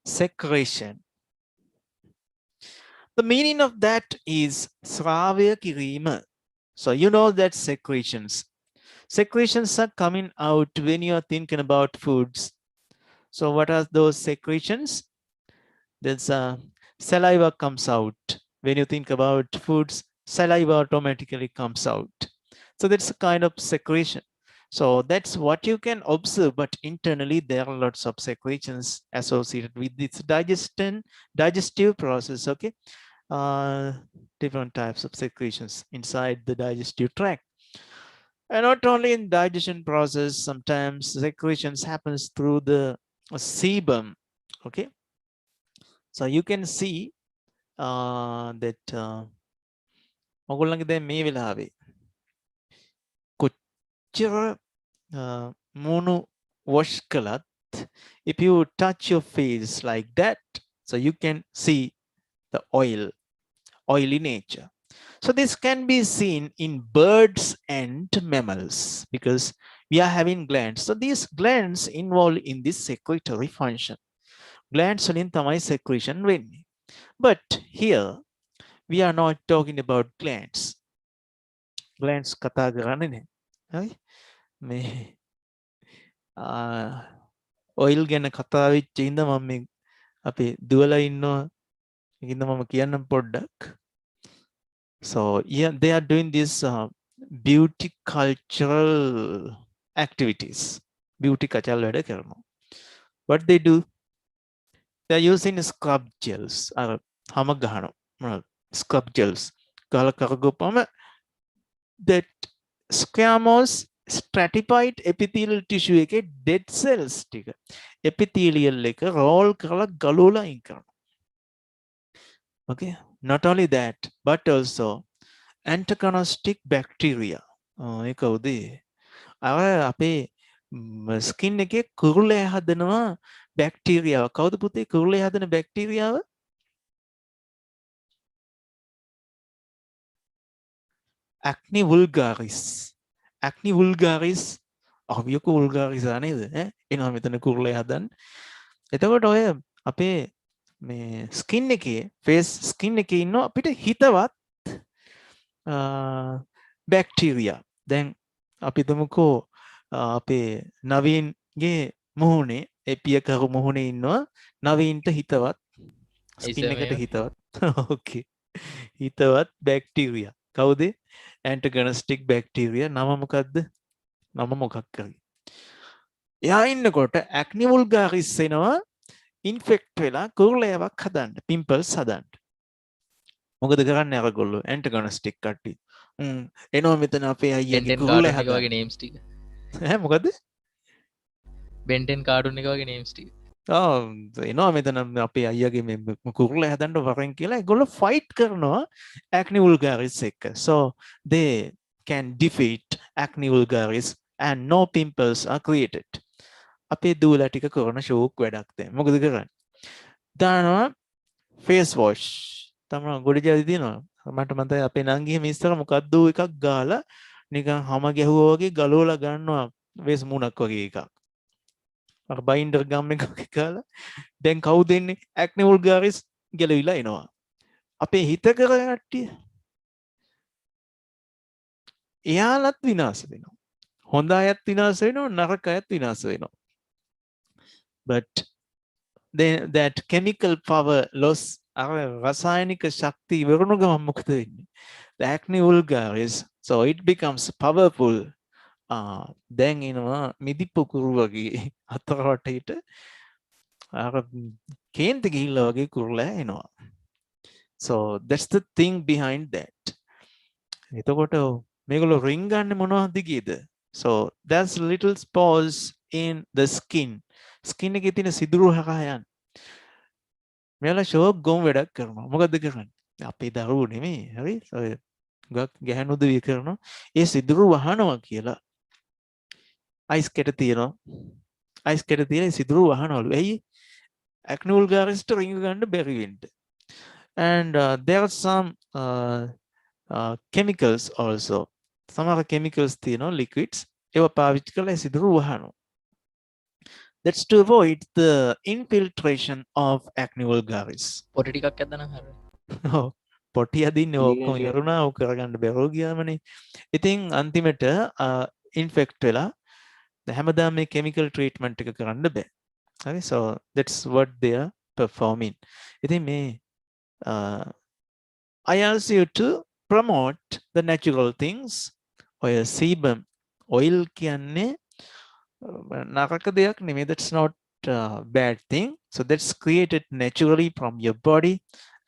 Secretion. The meaning of that is ශ්‍රාවය කිරීම. So you know that secretions are coming out when you are thinking about foods. So what are those secretions? There's saliva comes out when you think about foods. Saliva automatically comes out. So that's a kind of secretion. So that's what you can observe, but internally there are lots of secretions associated with this digestive process. Okay, different types of secretions inside the digestive tract. And not only in digestion process, sometimes secretions happens through the sebum. Okay, so you can see that ඔගොල්ලන්ගේ දැන් මේ වෙලාවේ කොච්චර මූණු wash කළත්, if you touch your face like that, so you can see the oily nature. So this can be seen in birds and mammals because we are having glands. So these glands involved in this secretory function. Glands වලින් තමයි secretion වෙන්නේ. But here we are not talking about glands. Glands කතා කරන්නේ නැහැ. හරි? මේ oil ගැන කතා වෙච්ච ඉඳ මම මේ අපේ දුවලා ඉන්නවා. ඒකින්ද මම කියන්නම් පොඩ්ඩක්. So yeah, they are doing this beauty cultural activities. Beauty කචල් වැඩ කරනවා. What they do? They are using scrub gels. හම ගහනවා. Scrub gels. ගාලා කරගොපම that squamous stratified epithelial tissue එකේ dead cells ටික epithelial එක roll කරලා ගලවලා අයින් කරනවා. Okay, not only that but also antagonistic bacteria. ඒක උදේ අර අපේ ස්කින් එකේ කුරුලෑ හදනවා බැක්ටීරියාව. කවුද පුතේ කුරුලෑ හදන බැක්ටීරියාව? acne vulgaris. acne vulgaris අවියක vulgaris නේද? එනවා මෙතන කුරුලෑ හදන්න. එතකොට ඔය අපේ මේ ස්කින් එකේ ෆේස් ස්කින් එකේ ඉන්න අපිට හිතවත් බැක්ටීරියා. දැන් අපි තුමුකෝ අපේ නවීන්ගේ මුහුණේ එපියකරු මුහුණේ ඉන්නවා නවීන්ට හිතවත් ස්කින් එකට හිතවත් ඕකේ හිතවත් බැක්ටීරියා. කවුද? ඇන්ටගොනිස්ටික් බැක්ටීරියා. නම මොකක්ද? නම මොකක් කරේ? එයා ඉන්නකොට ඇක්නි වුල්ගාරිස් එනවා ඉන්ෆෙක්ට් වෙලා කුරුලෑවක් හදන්න, පිම්පල්ස් හදන්න. මොකද කරන්නේ අරගොල්ලෝ ඇන්ටගොනිස්ටික් කට්ටිය? එනවා මෙතන අපේ අයියාගේ කුරුලෑ හදන්න. වගේ නේම්ස් ටික. මොකද? බෙන්ටෙන් කාටුන් එක වගේ නේම්ස් ටික. එනවා මෙතන අපේ අයියාගේ මේ කුරුලෑ හදන්න වරෙන් කියලා ඒගොල්ලෝ ෆයිට් කරනවා acne vulgaris එක්ක. So they can defeat acne vulgaris and no pimples are created. අපේ දූලා ටික කරන ෂෝක් වැඩක් දැන්. මොකද කරන්නේ? දානවා face wash. තමයි ගොඩ ජාති දිනවා. මට මතකයි අපේ නංගිගේ මිස්තර මොකද්ද එකක් ගාලා නිකන් හැම ගැහුවා වගේ ගලවලා ගන්නවා වේස් මුණක් වගේ එකක්. අර බයින්ඩර් ගම් එකක් කාලා දැන් කවුද එන්නේ? acne vulgaris ගැලවිලා එනවා. අපේ හිත කර කට්ටිය එයාලත් විනාශ වෙනවා. හොඳ අයත් විනාශ වෙනවා, නරක අයත් විනාශ වෙනවා. But then that chemical power loss, රසායනික ශක්තිය ඉවරන ගමන් මොකද වෙන්නේ? The acne vulgaris, so it becomes powerful. දැන් එනවා මිදි පුකුරු වගේ අතර වටේට අර කේන්ති ගිහිල්ලා වගේ කුරුලෑ එනවා. So that's the thing behind that. එතකොට මේගොල්ලෝ රින් ගන්න මොනවද කීයද? So there's little spores in the skin. Skin එකේ තියෙන සිදුරු හරහා යන. මෙයාලා ෂෝක් ගොම් වැඩක් කරනවා. මොකද්ද කරන්නේ? අපේ දරුවෝ නෙමෙයි. හරි? ඔය ගැහණු උදවිය කරනවා. ඒ සිදුරු වහනවා කියලා. අයිස් කැට තියෙනවා. අයිස් කැට තියෙන සිදුරු වහනවලු. ඇයි? acne vulgaris රින් ගන්න බැරි වෙන්න. And there are some chemicals also. සමහර chemicals තියෙනවා liquids. ඒවා පාවිච්චි කරලා සිදුරු වහනවා. That's to avoid the infiltration of acne vulgaris. පොට ටිකක් ඇද්දනම් හරියි. Oh, පොටි අදින්නේ ඔක්කොම ඉවරුණා ඔක කරගන්න බැරුව ගියාමනේ. ඉතින් අන්තිමට ඉන්ෆෙක්ට් වෙලා හැමදාම මේ කෙමිකල් ට්‍රීට්මන්ට් එක කරන්න බෑ. හරි, so that's what they are performing. ඉතින් මේ I ask you to promote the natural things. ඔය sebum oil කියන්නේ නරක දෙයක් නෙමෙයි. That's not bad thing. So that's created naturally from your body,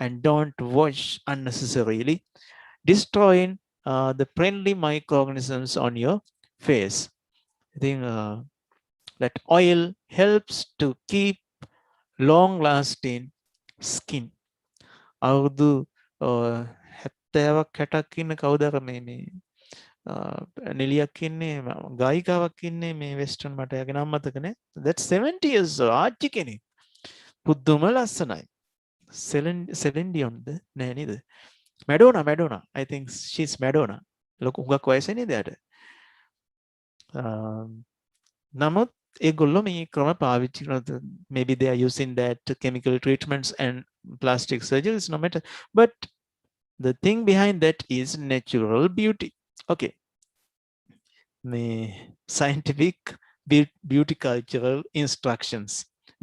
and don't wash unnecessarily, destroying the friendly microorganisms on your face. I think that oil helps to keep long lasting skin. අවුරුදු 70ක් 60ක් ඉන්න කවුද මේ නිලියක් ඉන්නේ ගායිකාවක් ඉන්නේ මේ western මට එයාගේ නම මතක නෑ. That's 70 years old ආච්චි කෙනෙක්. පුදුම ලස්සනයි. Celine Dionද නෑ නේද? Madonna. I think she's Madonna. ලොකු හුඟක් වයසේ නේද එයාට? නමුත් ඒගොල්ලෝ මේ ක්‍රම පාවිච්චි කරන maybe they are using that chemical treatments and plastic surgeries, no matter, but the thing behind that is natural beauty. Okay, the scientific beauty cultural instructions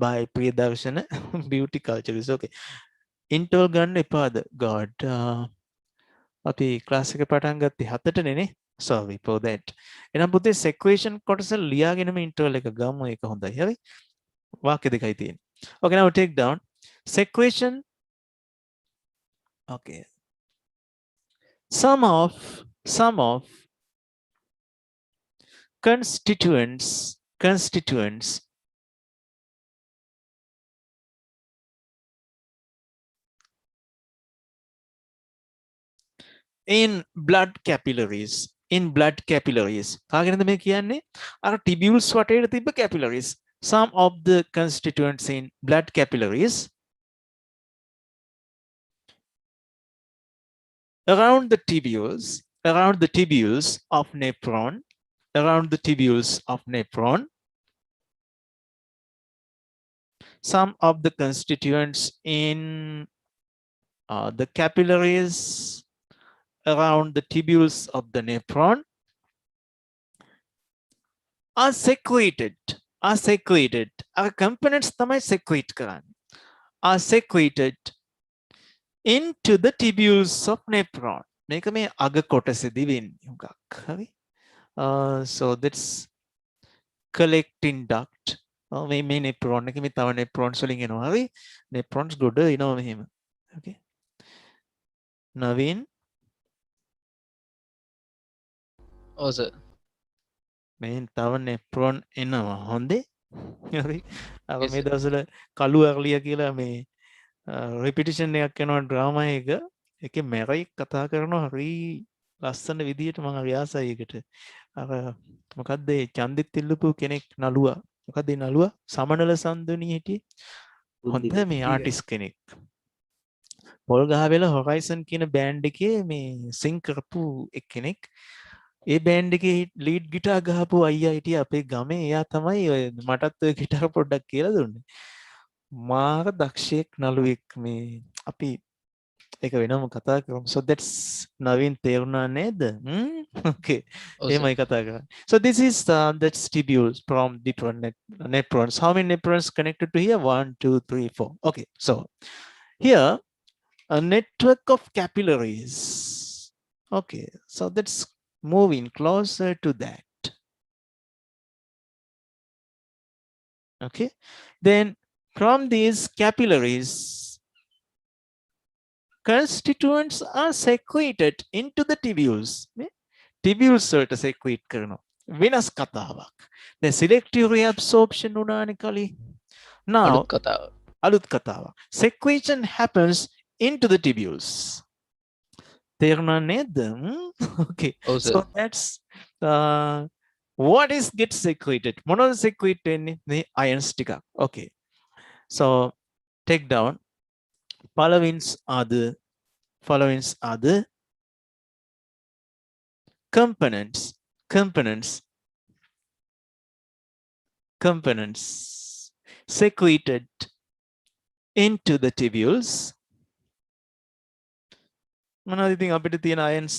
by Priyadarshana beauty culture is okay. Intol ගන්න එපාද god අපි class එක පටන් ගත්තේ 7ටනේ නේ. Sorry for that. එහෙනම් පුතේ secretion කොටස ලියාගෙනම interval එක ගමු. ඒක හොඳයි. හරි. වාක්‍ය දෙකයි තියෙන්නේ. Okay, now take down secretion. Okay. Some of constituents in blood capillaries. කාගෙනද මේ කියන්නේ? අර tubules වටේට තිබ්බ capillaries. Some of the constituents in blood capillaries around the tubules of nephron, some of the constituents in the capillaries around the tubules of the nephron are secreted. Our components තමයි secrete කරන්නේ. Are secreted into the tubules of nephron. මේක මේ අග කොටසේදී වෙන්නේ හුඟක්. හරි. So that's collecting duct. මේ nephron එකේ මේ තව nephrons වලින් එනවා. හරි. Nephrons ගොඩ එනවා මෙහෙම. Okay. නවීන් ඔව් සර්. මෙහෙන් තව nephron එනවා. හොඳේ. හරි. අර Yes, මේ sir. දවස්වල කළු අරලිය කියලා මේ repetition එකක් යනවා drama එක. ඒකේ මැරයි කතා කරනවා හරි ලස්සන විදියට මම හරි ආසයි ඒකට. අර මොකද්ද ඒ චන්දිත් ඉල්ලපු කෙනෙක් නළුවා. මොකද්ද ඒ නළුවා? සමනල සම්දුනි හිටියේ. හොඳ මේ ආටිස්ට් කෙනෙක්. පොල් ගහවෙල හොරයිසන් කියන බෑන්ඩ් එකේ මේ සිං කරපු එක්කෙනෙක්. ඒ බෑන්ඩ් එකේ ලීඩ් ගිටාර් ගහපු අයියා හිටියේ අපේ ගමේ. එයා තමයි ඔය මටත් ඔය ගිටාර් පොඩ්ඩක් කියලා දුන්නේ. මාර දක්ෂයෙක් නළුවෙක් මේ අපි ඒක වෙනම කතා කරමු. So that's නවීන් තේරුණා නේද? Okay. ඔව් සර්. එහෙමයි කතා කරන්නේ. So this is that's tubules from different nephrons. How many nephrons connected to here? 1, 2, 3, 4. Okay. So here a network of capillaries. Okay. So that's moving closer to that. Okay. Then from these capillaries, constituents are secreted into the tubules. Tubules වලට secrete කරනවා. වෙනස් කතාවක්. දැන් selective reabsorption උනානේ කලින්. Now අලුත් කතාව. අලුත් කතාවක්. Secretion happens into the tubules. තේරුණා නේද? Okay. ඔව් So sir. that's what is gets secreted? මොනවද secrete වෙන්නේ? මේ ions ටිකක්. Okay. So take down. Following are the components secreted into the tubules මොනවද ඉතින් අපිට තියෙන ions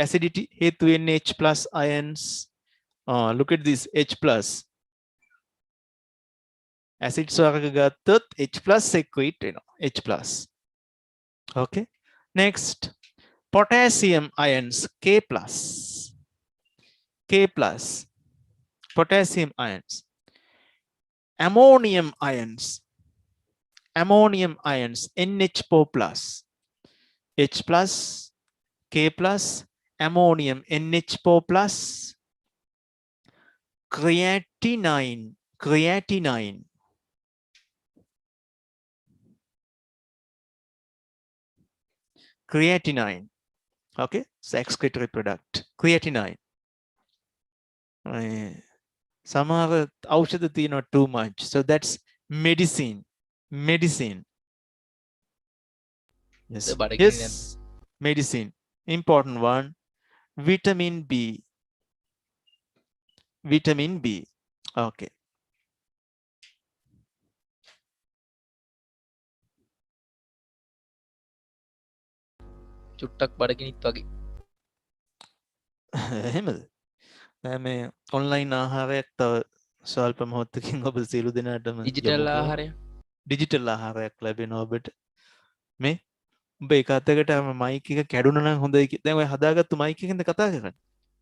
acidity හේතු වෙන්නේ H+ ions. Look at this H+. Acids වර්ග ගත්තොත් H+ equate වෙනවා H+. Okay. Next, potassium ions K+. K+. Potassium ions. Ammonium ions. Ammonium ions NH4+. H+, K+, ammonium NH4+. Creatinine. Creatinine. Creatinine. Okay, so excretory product. Creatinine. සමහර ඖෂධ තියෙනවා too much. So that's medicine. Medicine. Yes. Yes. Medicine. Important one. Vitamin B. Vitamin B. Okay. චුට්ටක් බඩගිනිත් වගේ. එහෙමද? මේ online ආහාරයක් තව ස්වල්ප මොහොතකින් ඔබ සියලු දෙනාටම ඩිජිටල් ආහාරය. ඩිජිටල් ආහාරයක් ලැබෙනවා ඔබට. මේ ඔබ එක අතකට මයික් එක කැඩුනා නම් හොඳයි. දැන් ඔය හදාගත්තු මයික් එකෙන්ද කතා කරන්නේ?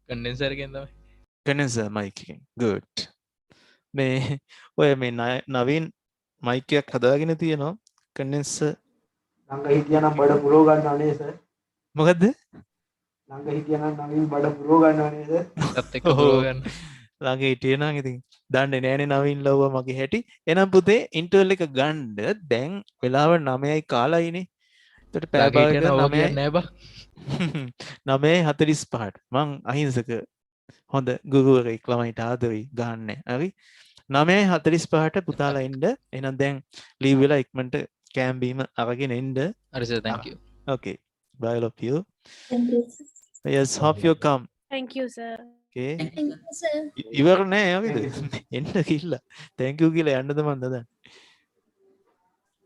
කන්ඩෙන්සර් එකෙන් තමයි. කන්ඩෙන්සර් මයික් එකෙන්. good. මේ ඔය මේ නවීන් මයික් එකක් හදාගෙන තියෙනවා. කන්ඩෙන්සර් ළඟ හිටියනම් බඩ පුරව ගන්නවා නේද? මොකද්ද? ළඟ හිටියනම් නවීන් බඩ පුරව ගන්නවා නේද? ඒකත් එක්ක පුරව ගන්න. ළඟ හිටියේ නම් ඉතින් දන්නේ නෑනේ නවීන් ලව්වා මගේ හැටි. එහෙනම් පුතේ ඉන්ටර්වල් එක ගන්න. දැන් වෙලාව 9යි කාලයිනේ. එතකොට පැය භාගයක 9යි නෑ බා. 9:45ට මං අහිංසක හොඳ ගුරුවරයෙක් ළමයිට ආදරෙයි ගහන්නේ. හරි 9:45ට පුතාලා එන්න. එහෙනම් දැන් ලීව් වෙලා ඉක්මනට කෑම් බීම අරගෙන එන්න. හරි sir thank you. Okay. Bye all of you. Thank you. Yes, hope you come. Thank you, sir. Okay. Thank you, sir. ඉවර නෑ යකද? එන්න කිල්ල. Thank you කියලා යන්නද මන්ද දැන්.